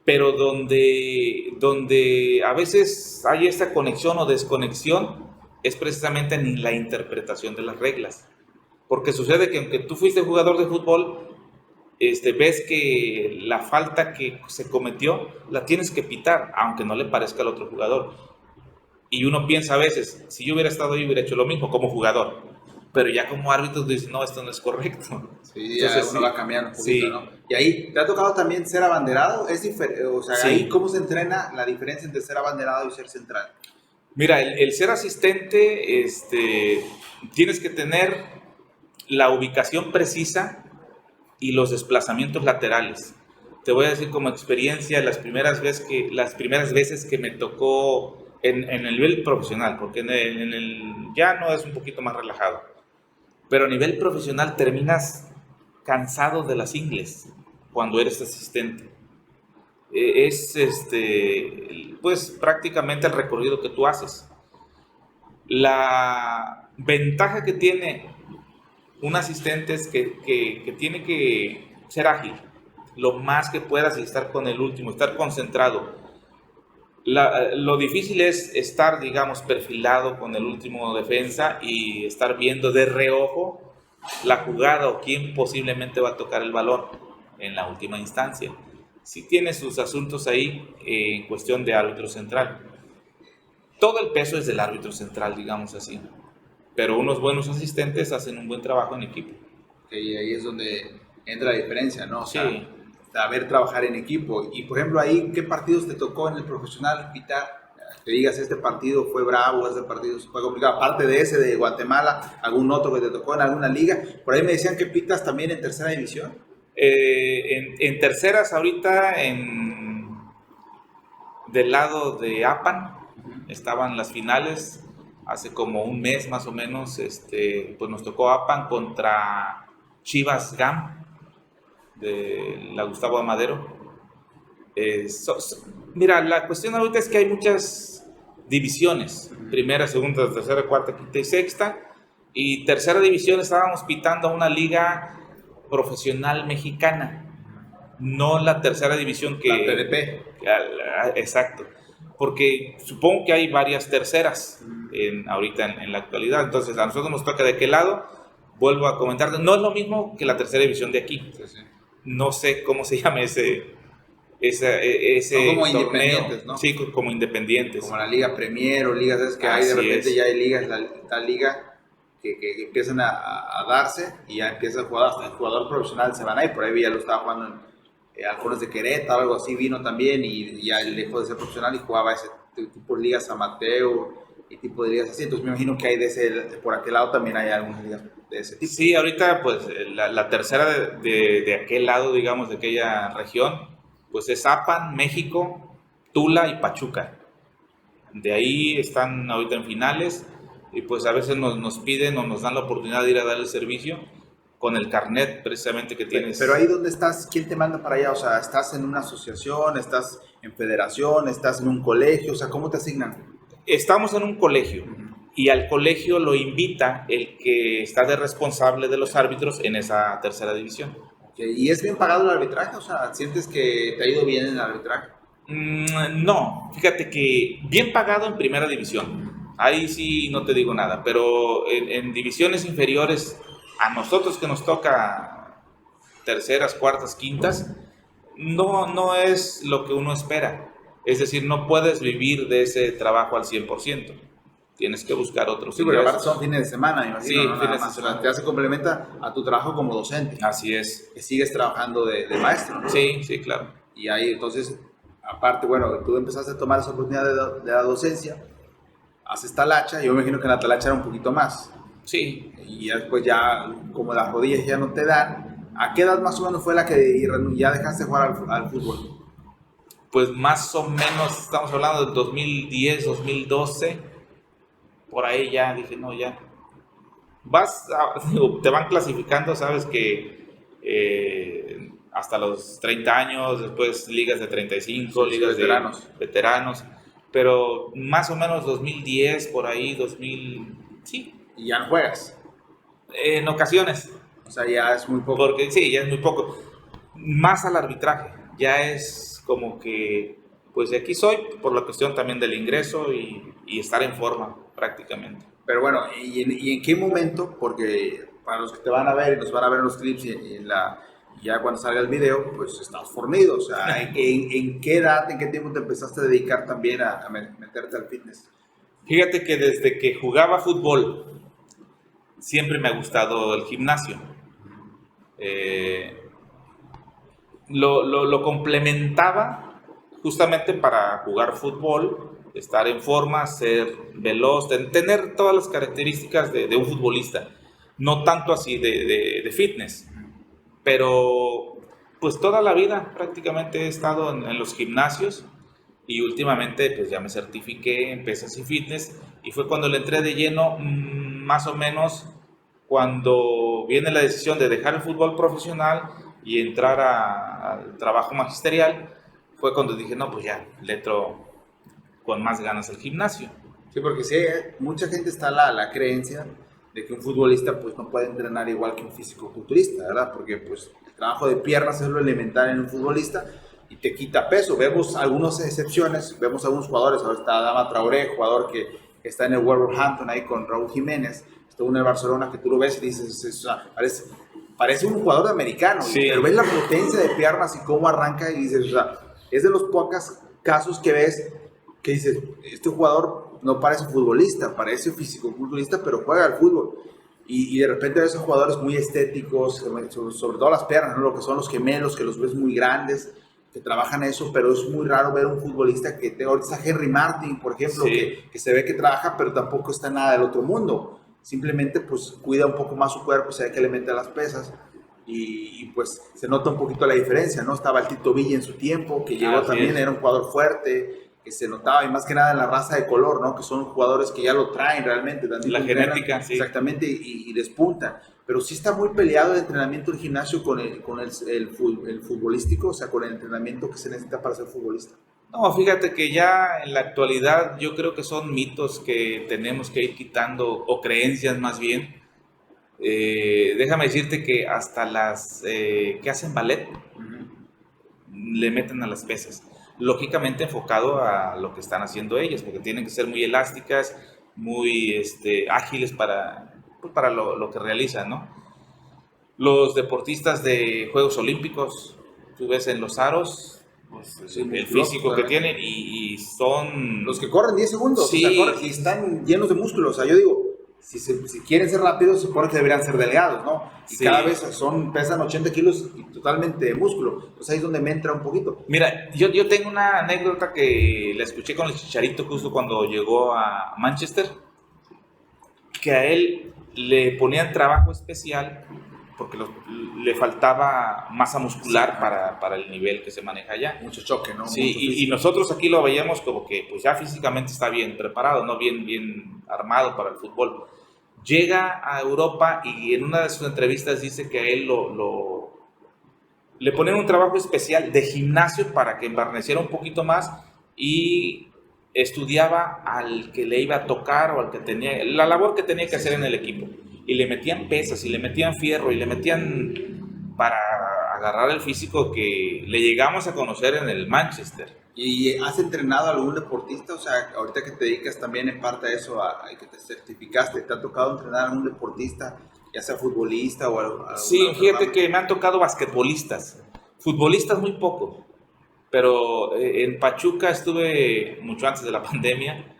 Pero donde a veces hay esta conexión o desconexión es precisamente en la interpretación de las reglas. Porque sucede que aunque tú fuiste jugador de fútbol, ves que la falta que se cometió la tienes que pitar, aunque no le parezca al otro jugador. Y uno piensa a veces, si yo hubiera estado ahí hubiera hecho lo mismo como jugador. Pero ya como árbitro dices, no, esto no es correcto. Sí, ya entonces, uno va cambiando un poquito, sí. ¿no? Y ahí, ¿te ha tocado también ser abanderado? Es o sea, ahí, ¿cómo se entrena la diferencia entre ser abanderado y ser central? Mira, el ser asistente, tienes que tener la ubicación precisa y los desplazamientos laterales. Te voy a decir como experiencia las primeras veces que me tocó en el nivel profesional, porque en el llano es un poquito más relajado. Pero a nivel profesional terminas cansado de las ingles cuando eres asistente. Es pues prácticamente el recorrido que tú haces. La ventaja que tiene un asistente es que tiene que ser ágil lo más que puedas y estar con el último, estar concentrado. Lo difícil es estar, digamos, perfilado con el último defensa y estar viendo de reojo la jugada o quién posiblemente va a tocar el balón en la última instancia. Sí tiene sus asuntos ahí en cuestión de árbitro central. Todo el peso es del árbitro central, digamos así. Pero unos buenos asistentes hacen un buen trabajo en equipo. Y ahí es donde entra la diferencia, ¿no? O sea, sí. Saber trabajar en equipo. Y por ejemplo, ahí, ¿qué partidos te tocó en el profesional pitar? Que digas, este partido fue bravo, este partido fue complicado. Aparte de ese de Guatemala, ¿algún otro que te tocó en alguna liga? Por ahí me decían que pitas también en tercera división. En terceras ahorita, del lado de Apan, estaban las finales. Hace como un mes más o menos, pues nos tocó Apan contra Chivas GAM de la Gustavo Amadero. Mira, la cuestión ahorita es que hay muchas divisiones, primera, segunda, tercera, cuarta, quinta y sexta, y tercera división estábamos pitando a una liga profesional mexicana, no la tercera división que... La TDP. Exacto, porque supongo que hay varias terceras ahorita en la actualidad, entonces a nosotros nos toca de qué lado. Vuelvo a comentar, no es lo mismo que la tercera división de aquí. Sí, sí. No sé cómo se llama ese Son como torneo. Independientes, ¿no? Sí, como independientes. Como la Liga Premier o ligas, ¿sabes? Que hay de repente ya hay ligas, la liga que empiezan a darse y ya empieza a jugar, hasta el jugador profesional se van ahí. Por ahí ya lo estaba jugando en Halcones de Querétaro, algo así, vino también y ya dejó de ser profesional y jugaba ese tipo de ligas amateur y tipo de ligas así. Entonces me imagino que hay por aquel lado también hay algunas ligas de ese tipo. Sí, ahorita pues la tercera de aquel lado, digamos, de aquella región, pues es Apan, México, Tula y Pachuca. De ahí están ahorita en finales y pues a veces nos piden o nos dan la oportunidad de ir a dar el servicio con el carnet precisamente que tienes. Pero ahí donde estás, ¿quién te manda para allá? O sea, ¿estás en una asociación, estás en federación, estás en un colegio? O sea, ¿cómo te asignan? estamos en un colegio y al colegio lo invita el que está de responsable de los árbitros en esa tercera división. Okay. ¿Y es bien pagado el arbitraje? O sea, ¿sientes que te ha ido bien en el arbitraje? No, fíjate que bien pagado en primera división. Ahí sí no te digo nada, pero en divisiones inferiores, a nosotros que nos toca terceras, cuartas, quintas, no es lo que uno espera. Es decir, no puedes vivir de ese trabajo al 100%. Tienes que buscar otros Sí, pero aparte ingresos. son fines de semana, me imagino, Sí, ¿no? Nada fines de más. O sea, semana. te hace complementa a tu trabajo como docente, Así es. que sigues trabajando de maestro, ¿no? Sí, sí, claro. Y ahí, entonces, aparte, bueno, tú empezaste a tomar esa oportunidad de la docencia, haces talacha, yo me imagino que en la talacha era un poquito más. Sí, Y ya después ya, como las rodillas ya no te dan, ¿a qué edad más o menos fue la que ya dejaste de jugar al fútbol? pues más o menos estamos hablando del 2010, 2012. Por ahí ya dije, no, ya. Digo, te van clasificando, sabes que hasta los 30 años, después ligas de 35, Sí, ligas veteranos. de veteranos, pero más o menos 2010, por ahí, 2000, sí, Y ya no juegas. en ocasiones, O sea, ya es muy poco. porque sí, ya es muy poco. Más al arbitraje, ya es como que, pues de aquí soy, por la cuestión también del ingreso y estar en forma prácticamente. Pero bueno, ¿y en qué momento? Porque para los que te van a ver y nos van a ver en los clips y ya cuando salga el video, pues estás fornido. O sea, ¿en qué edad, en qué tiempo te empezaste a dedicar también a meterte al fitness? Fíjate que desde que jugaba fútbol siempre me ha gustado el gimnasio. Eh, lo complementaba justamente para jugar fútbol, estar en forma, ser veloz, tener todas las características de un futbolista. No tanto así de fitness, pero pues toda la vida prácticamente he estado en los gimnasios y últimamente pues ya me certifiqué en pesas y fitness y fue cuando le entré de lleno, más o menos cuando viene la decisión de dejar el fútbol profesional y entrar al trabajo magisterial, fue cuando dije, no, pues ya, le entro con más ganas al gimnasio. Sí, porque sí, mucha gente está la creencia de que un futbolista pues no puede entrenar igual que un físico-culturista, ¿verdad? Porque pues el trabajo de piernas es lo elemental en un futbolista y te quita peso. Vemos algunas excepciones, vemos algunos jugadores, ahora está Adama Traoré, jugador que está en el Wolverhampton ahí con Raúl Jiménez, está uno en Barcelona que tú lo ves y dices, parece un jugador de americano, Sí. pero ves la potencia de piernas y cómo arranca y dices, o sea, es de los pocos casos que ves que dices, este jugador no parece futbolista, parece físico-culturista, pero juega al fútbol. Y de repente ves a jugadores muy estéticos, sobre todo las piernas, ¿no? Lo que son los gemelos, que los ves muy grandes, que trabajan eso, pero es muy raro ver un futbolista ahorita está Henry Martin, por ejemplo, Sí. que se ve que trabaja, pero tampoco está nada del otro mundo. Simplemente pues cuida un poco más su cuerpo, se ve que le mete a las pesas. Y pues se nota un poquito la diferencia, ¿no? Estaba el Tito Villa en su tiempo, que llegó también, era un jugador fuerte, que se notaba, y más que nada en la raza de color, ¿no? Que son jugadores que ya lo traen realmente. La genética, sí. Exactamente, y despuntan. Pero sí está muy peleado el entrenamiento del gimnasio con el futbolístico, o sea, con el entrenamiento que se necesita para ser futbolista. No, fíjate que ya en la actualidad yo creo que son mitos que tenemos que ir quitando, o creencias más bien. Déjame decirte que hasta las que hacen ballet le meten a las pesas, lógicamente enfocado a lo que están haciendo ellas, porque tienen que ser muy elásticas, muy ágiles pues, para lo que realizan, ¿no? Los deportistas de Juegos Olímpicos, tú ves en los aros, pues, Sí, el físico que tienen y son... Los que corren 10 segundos, Sí. o sea, corren y están llenos de músculos. O sea, yo digo, si quieren ser rápidos, se supone que deberían ser delgados, ¿no? Y Sí. cada vez pesan 80 kilos y totalmente de músculo. Entonces ahí es donde me entra un poquito. Mira, yo tengo una anécdota que la escuché con el Chicharito justo cuando llegó a Manchester, que a él le ponían trabajo especial porque le faltaba masa muscular para el nivel que se maneja allá. Mucho choque, ¿no? Sí, y nosotros aquí lo veíamos como que pues ya físicamente está bien preparado, ¿no? Bien armado para el fútbol. Llega a Europa y en una de sus entrevistas dice que a él le ponen un trabajo especial de gimnasio para que embarneciera un poquito más y estudiaba al que le iba a tocar o al que tenía, la labor que tenía que hacer en el equipo. Y le metían pesas, y le metían fierro, y le metían para agarrar el físico que le llegamos a conocer en el Manchester. ¿Y has entrenado a algún deportista? O sea, ahorita que te dedicas también en parte a eso, a que te certificaste, ¿te ha tocado entrenar a algún deportista, ya sea futbolista o algo? Sí, fíjate que me han tocado basquetbolistas, futbolistas muy poco, pero en Pachuca estuve mucho antes de la pandemia,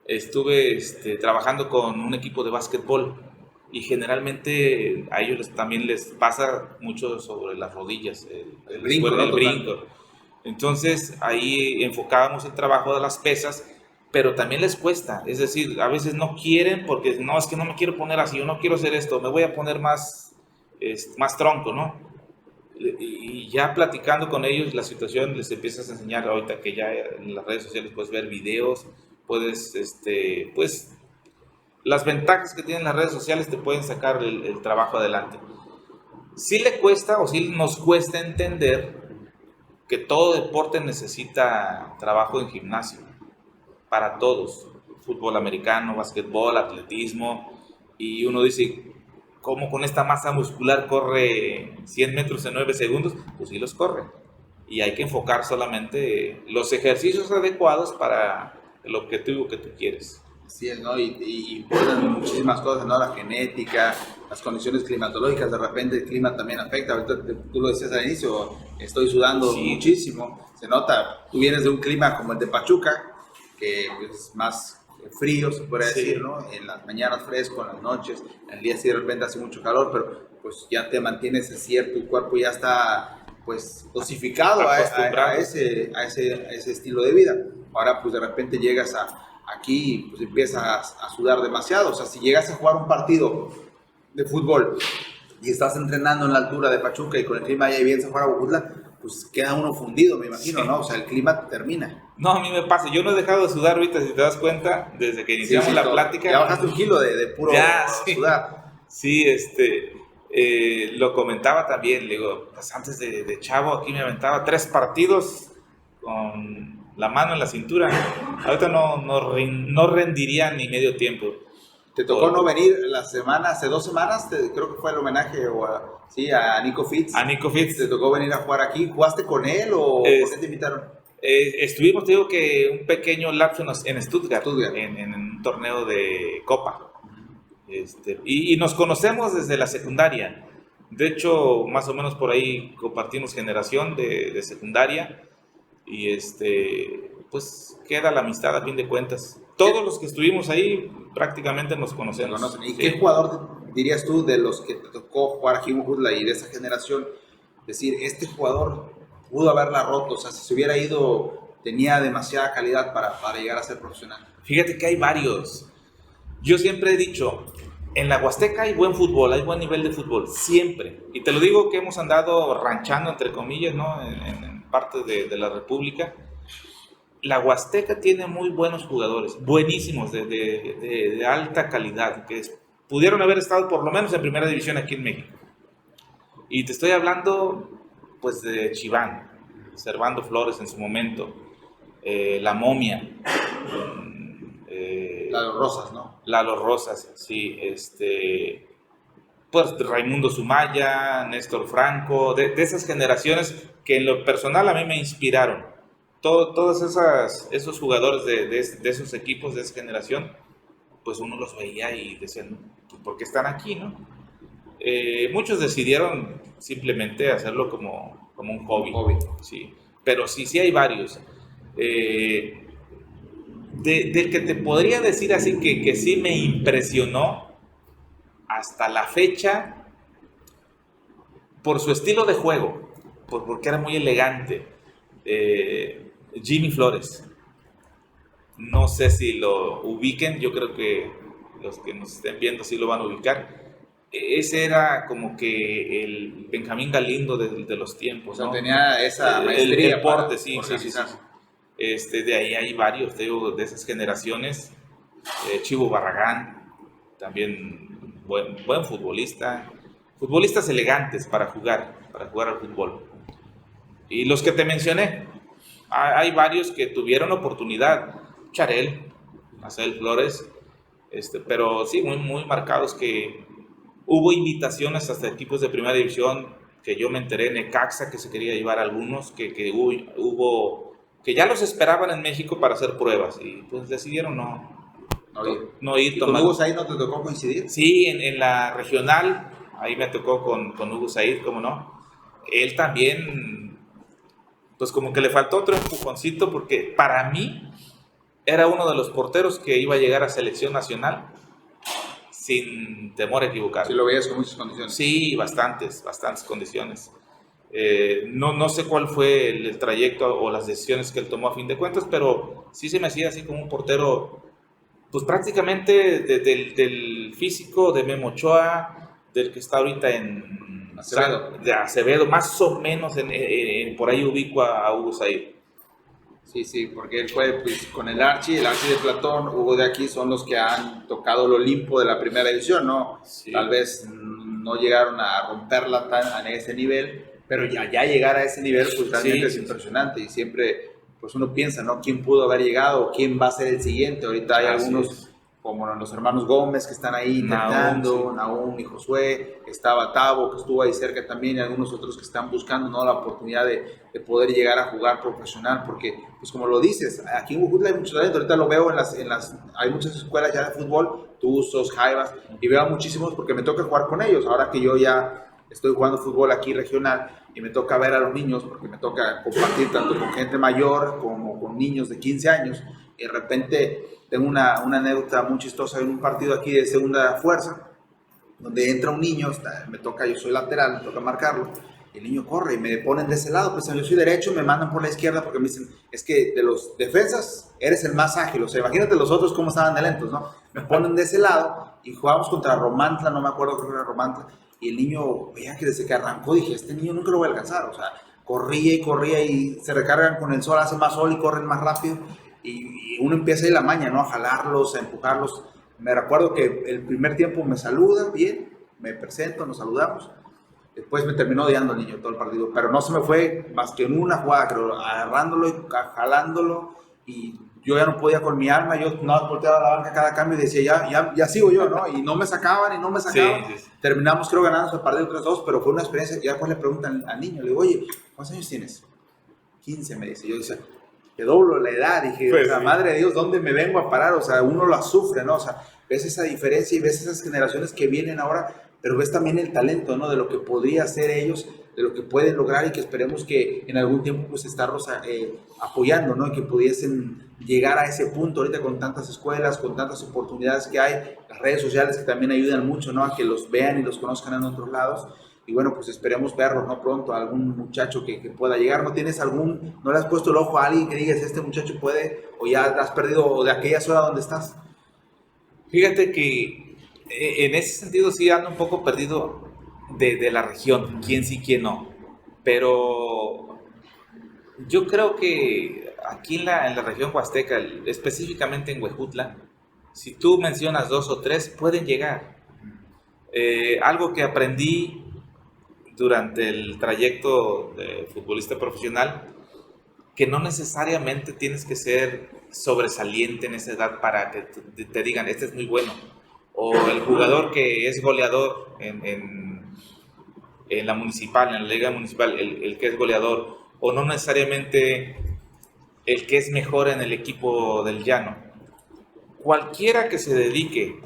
estuve trabajando con un equipo de básquetbol y generalmente a ellos también les pasa mucho sobre las rodillas, El brinco, ¿no? el brinco. Entonces ahí enfocábamos el trabajo de las pesas, pero también les cuesta, es decir, a veces no quieren porque no, es que no me quiero poner así, yo no quiero hacer esto, me voy a poner más, más tronco, ¿no? Y ya platicando con ellos la situación les empiezas a enseñar ahorita que ya en las redes sociales puedes ver videos, puedes, pues las ventajas que tienen las redes sociales te pueden sacar el trabajo adelante. Sí le cuesta o sí nos cuesta entender que todo deporte necesita trabajo en gimnasio, para todos, fútbol americano, básquetbol, atletismo, y uno dice, ¿cómo con esta masa muscular corre 100 metros en 9 segundos? Pues sí los corre, y hay que enfocar solamente los ejercicios adecuados para el objetivo que tú quieres. Sí, ¿no? Y importan muchísimas cosas, ¿no? La genética, las condiciones climatológicas, de repente el clima también afecta. Ahorita tú lo decías al inicio, estoy sudando muchísimo, se nota. Tú vienes de un clima como el de Pachuca, que es más frío, se puede decir, ¿no? En las mañanas fresco, en las noches, en el día sí de repente hace mucho calor, pero pues ya te mantienes así, tu cuerpo ya está pues dosificado a ese estilo de vida. Ahora pues de repente llegas aquí pues empiezas a sudar demasiado. O sea, si llegas a jugar un partido de fútbol y estás entrenando en la altura de Pachuca y con el clima ya y vienes a jugar a Bogotá, pues queda uno fundido, me imagino, sí. ¿No? O sea, el clima termina. No, a mí me pasa. Yo no he dejado de sudar ahorita, si te das cuenta, desde que iniciamos la plática. Ya bajaste 1 kilo de puro sudar. Sí, lo comentaba también, le digo, pues antes de chavo aquí me aventaba 3 partidos con la mano en la cintura. Ahorita no rendiría ni medio tiempo. ¿Te tocó no venir la semana, hace 2 semanas? Creo que fue el homenaje a Nico Fitz. A Nico Fitz. ¿Te tocó venir a jugar aquí? ¿Jugaste con él o por qué te invitaron? Estuvimos, te digo que un pequeño lapso en Stuttgart. En un torneo de Copa. Y nos conocemos desde la secundaria. De hecho, más o menos por ahí compartimos generación de secundaria. Y pues queda la amistad a fin de cuentas. Todos los que estuvimos ahí prácticamente nos conocemos. ¿Y qué jugador dirías tú de los que te tocó jugar aquí en Jujutla y de esa generación? Decir, este jugador pudo haberla roto, o sea, si se hubiera ido, tenía demasiada calidad para llegar a ser profesional. Fíjate que hay varios. Yo siempre he dicho, en la Huasteca hay buen fútbol, hay buen nivel de fútbol, siempre. Y te lo digo que hemos andado ranchando, entre comillas, ¿no? En parte de la República. La Huasteca tiene muy buenos jugadores, buenísimos, de alta calidad, que pudieron haber estado por lo menos en primera división aquí en México. Y te estoy hablando, pues, de Chiván, Servando Flores en su momento, La Momia. Lalo Rosas, ¿no? Lalo Rosas, sí, pues Raimundo Sumaya, Néstor Franco, de esas generaciones que en lo personal a mí me inspiraron. Todos esos jugadores de esos equipos de esa generación, pues uno los veía y decían, pues, ¿por qué están aquí, no? Muchos decidieron simplemente hacerlo como un hobby. Sí. Pero sí hay varios. Del que te podría decir así que sí me impresionó hasta la fecha por su estilo de juego, porque era muy elegante. Jimmy Flores, no sé si lo ubiquen, yo creo que los que nos estén viendo sí lo van a ubicar. Ese era como que el Benjamín Galindo de los tiempos, ¿no? O sea, tenía esa maestría. El deporte, sí. De ahí hay varios, te digo, de esas generaciones. Chivo Barragán, también buen futbolista. Futbolistas elegantes para jugar al fútbol. Y los que te mencioné, hay varios que tuvieron oportunidad. Charel, Marcel Flores, pero sí, muy, muy marcados, que hubo invitaciones hasta equipos de primera división, que yo me enteré, Necaxa, que se quería llevar a algunos, que hubo, que ya los esperaban en México para hacer pruebas, y pues decidieron no ir. ¿Y con Hugo Said no te tocó coincidir? Sí, en la regional, ahí me tocó con Hugo Said, cómo no. Él también, pues como que le faltó otro empujoncito, porque para mí era uno de los porteros que iba a llegar a selección nacional sin temor a equivocar. Sí, lo veías con muchas condiciones. Sí, bastantes condiciones. No sé cuál fue el trayecto o las decisiones que él tomó a fin de cuentas, pero sí se me hacía así como un portero, pues prácticamente del físico de Memo Ochoa, del que está ahorita en Acevedo. De Acevedo, más o menos por ahí ubico a Hugo Said. Sí, porque él fue pues, con el Archie de Platón, Hugo de aquí son los que han tocado el Olimpo de la primera división, ¿no? Sí. Tal vez no llegaron a romperla a ese nivel, pero ya llegar a ese nivel pues realmente es impresionante y siempre pues uno piensa, ¿no? ¿Quién pudo haber llegado? ¿Quién va a ser el siguiente? Ahorita hay algunos como los hermanos Gómez que están ahí intentando, Nahum y Josué, estaba Tavo que estuvo ahí cerca también y algunos otros que están buscando, ¿no? La oportunidad de poder llegar a jugar profesional, porque pues como lo dices, aquí en Huejutla hay mucho talento, ahorita lo veo hay muchas escuelas ya de fútbol, Tuzos, Jaivas, y veo muchísimos porque me toca jugar con ellos, ahora que yo ya estoy jugando fútbol aquí regional y me toca ver a los niños, porque me toca compartir tanto con gente mayor como con niños de 15 años, y de repente tengo una anécdota muy chistosa en un partido aquí de segunda fuerza, donde entra un niño, yo soy lateral, me toca marcarlo, y el niño corre y me ponen de ese lado, pues yo soy derecho, me mandan por la izquierda porque me dicen, es que de los defensas eres el más ágil, o sea, imagínate los otros cómo estaban de lentos, ¿no? Me ponen de ese lado y jugamos contra Romantla, no me acuerdo, creo que era Romantla, y el niño, veía que desde que arrancó dije, este niño nunca lo voy a alcanzar, o sea, corría y se recargan con el sol, hace más sol y corren más rápido, y uno empieza ahí la maña, ¿no? A jalarlos, a empujarlos. Me recuerdo que el primer tiempo me saluda bien, me presento, nos saludamos. Después me terminó odiando el niño todo el partido, pero no se me fue más que en una jugada, creo, agarrándolo y jalándolo, y yo ya no podía con mi alma, yo no volteaba a la banca cada cambio y decía, ya sigo yo, ¿no? Y no me sacaban. Sí. Terminamos, creo, ganando el partido 3-2, pero fue una experiencia. Ya después le preguntan al niño, le digo, oye, ¿cuántos años tienes? 15, me dice. Yo decía, que doblo la edad, dije, pues, o sea, madre de Dios, ¿dónde me vengo a parar? O sea, uno la sufre, ¿no? O sea, ves esa diferencia y ves esas generaciones que vienen ahora, pero ves también el talento, ¿no? De lo que podría hacer ellos, de lo que pueden lograr y que esperemos que en algún tiempo pues estarlos apoyando, ¿no? Y que pudiesen llegar a ese punto ahorita con tantas escuelas, con tantas oportunidades que hay, las redes sociales que también ayudan mucho, ¿no? A que los vean y los conozcan en otros lados. Y bueno, pues esperemos verlos, ¿no? Pronto, algún muchacho que pueda llegar. ¿No tienes no le has puesto el ojo a alguien que digas, este muchacho puede, o ya has perdido de aquella zona donde estás? Fíjate que en ese sentido sí ando un poco perdido de la región, quién sí, quién no. Pero yo creo que aquí en la región huasteca, específicamente en Huejutla, si tú mencionas 2 o 3, pueden llegar. Algo que aprendí durante el trayecto de futbolista profesional, que no necesariamente tienes que ser sobresaliente en esa edad para que te digan, este es muy bueno, o el jugador que es goleador en la municipal, en la liga municipal, el que es goleador, o no necesariamente el que es mejor en el equipo del llano. Cualquiera que se dedique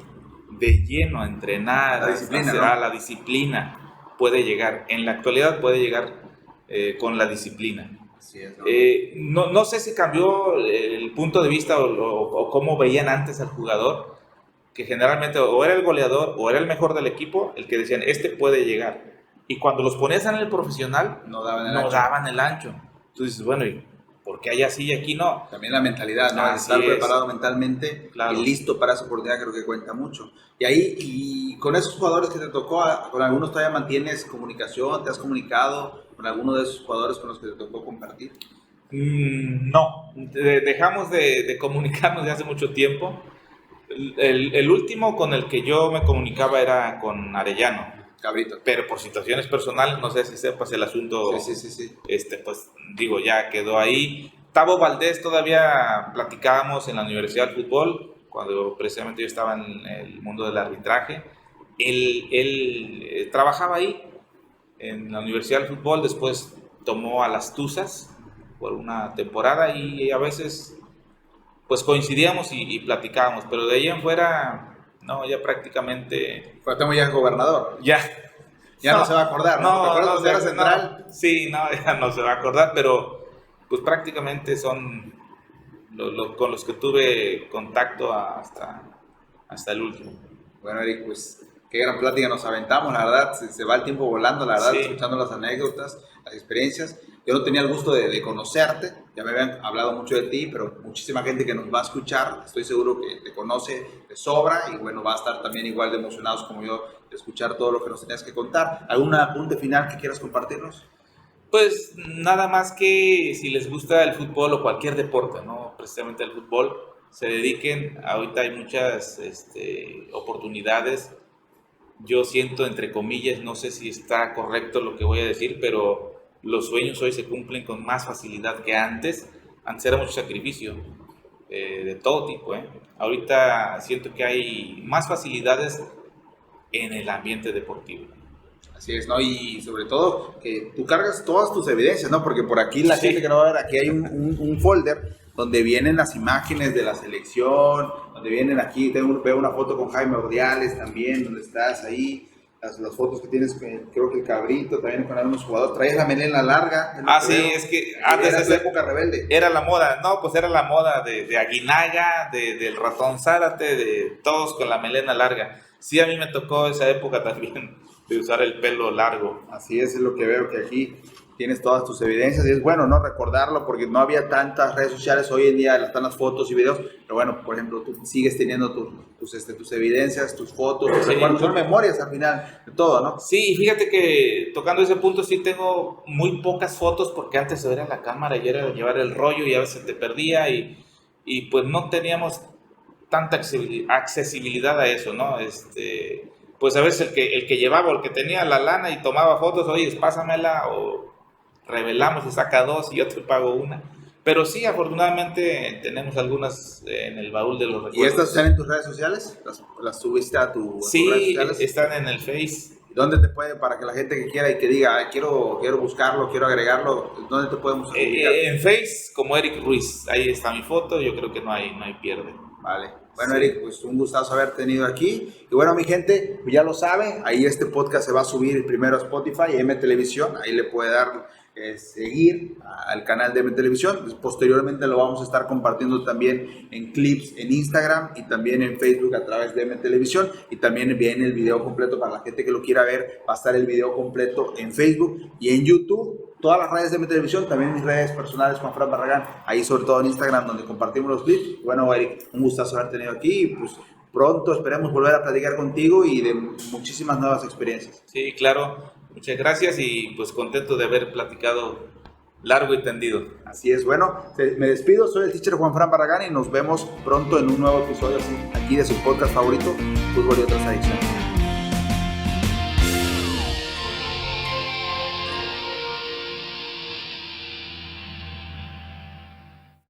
de lleno a entrenar, a la disciplina, puede llegar. En la actualidad puede llegar con la disciplina. Así es, ¿no? No sé si cambió el punto de vista o cómo veían antes al jugador, que generalmente o era el goleador o era el mejor del equipo, el que decían, este puede llegar. Y cuando los ponías en el profesional, no daban el ancho. Tú dices, bueno, ¿y por qué hay así y aquí no? También la mentalidad, ¿no? Estar preparado mentalmente, claro, y listo para esa oportunidad, creo que cuenta mucho. Y con esos jugadores que te tocó, con algunos todavía mantienes comunicación, ¿te has comunicado con alguno de esos jugadores con los que te tocó compartir? No, dejamos de comunicarnos de hace mucho tiempo. El último con el que yo me comunicaba era con Arellano. Cabrito. Pero por situaciones personales, no sé si sepas el asunto. Sí. Pues digo, ya quedó ahí. Tavo Valdés todavía platicábamos en la Universidad del Fútbol, cuando precisamente yo estaba en el mundo del arbitraje. Él trabajaba ahí en la Universidad del Fútbol, después tomó a las Tuzas por una temporada y a veces pues coincidíamos y platicábamos, pero de ahí en fuera, no, ya prácticamente... Pues estamos ya gobernador. Ya no se va a acordar, ¿no? ¿Te acuerdas cuando era central? Sí, no, ya no se va a acordar, pero pues prácticamente son con los que tuve contacto hasta el último. Bueno, Eric, pues qué gran plática nos aventamos, la verdad, se va el tiempo volando, la verdad, sí. Escuchando las anécdotas, las experiencias. Yo no tenía el gusto de conocerte, ya me habían hablado mucho de ti, pero muchísima gente que nos va a escuchar, estoy seguro que te conoce de sobra y bueno, va a estar también igual de emocionados como yo de escuchar todo lo que nos tenías que contar. ¿Algún apunte final que quieras compartirnos? Pues nada más que si les gusta el fútbol o cualquier deporte, no precisamente el fútbol, se dediquen. Ahorita hay muchas oportunidades. Yo siento, entre comillas, no sé si está correcto lo que voy a decir, pero los sueños hoy se cumplen con más facilidad que antes. Antes era mucho sacrificio, de todo tipo. Ahorita siento que hay más facilidades en el ambiente deportivo. Así es, ¿no? Y sobre todo que tú cargas todas tus evidencias, ¿no? Porque por aquí la gente que no va a ver, aquí hay un folder donde vienen las imágenes de la selección, donde vienen aquí, veo una foto con Jaime Ordiales también, donde estás ahí, las fotos que tienes, creo que el Cabrito, también con algunos jugadores, traías la melena larga. Sí, es que antes era esa época rebelde. Era la moda, no, pues era la moda de Aguinaga, del Ratón Zárate, de todos con la melena larga. Sí, a mí me tocó esa época también de usar el pelo largo. Así es lo que veo, que aquí tienes todas tus evidencias y es bueno, ¿no? Recordarlo porque no había tantas redes sociales, hoy en día están las fotos y videos, pero bueno, por ejemplo, tú sigues teniendo tus evidencias, tus fotos, tus recuerdos, son memorias al final de todo, ¿no? Sí, y fíjate que tocando ese punto sí tengo muy pocas fotos porque antes era la cámara y era llevar el rollo y a veces te perdía y pues no teníamos tanta accesibilidad a eso, ¿no? Pues a veces el que llevaba o el que tenía la lana y tomaba fotos, oye, pásamela o revelamos y saca dos y yo te pago una. Pero sí, afortunadamente tenemos algunas en el baúl de los recuerdos. ¿Y estas están en tus redes sociales? ¿Las subiste a tus redes sociales? Sí, están en el Face. ¿Dónde te puede, para que la gente que quiera y que diga, quiero buscarlo, quiero agregarlo, dónde te podemos ubicar? En Face, como Eric Ruiz. Ahí está mi foto, yo creo que no hay pierde. Vale. Bueno, sí. Eric, pues un gustazo haber tenido aquí. Y bueno, mi gente, pues ya lo sabe, ahí este podcast se va a subir primero a Spotify, M Televisión, ahí le puede dar seguir al canal de M Televisión. Posteriormente lo vamos a estar compartiendo también en clips en Instagram y también en Facebook a través de M Televisión. Y también viene el video completo para la gente que lo quiera ver. Va a estar el video completo en Facebook y en YouTube. Todas las redes de M Televisión, también mis redes personales, Juan Fran Barragán, ahí sobre todo en Instagram, donde compartimos los clips. Bueno, Eric, un gustazo haber tenido aquí y pues pronto esperemos volver a platicar contigo y de muchísimas nuevas experiencias. Sí, claro, muchas gracias y pues contento de haber platicado largo y tendido. Así es, bueno, me despido, soy el teacher Juan Fran Barragán y nos vemos pronto en un nuevo episodio aquí de su podcast favorito, Fútbol y otras adicciones.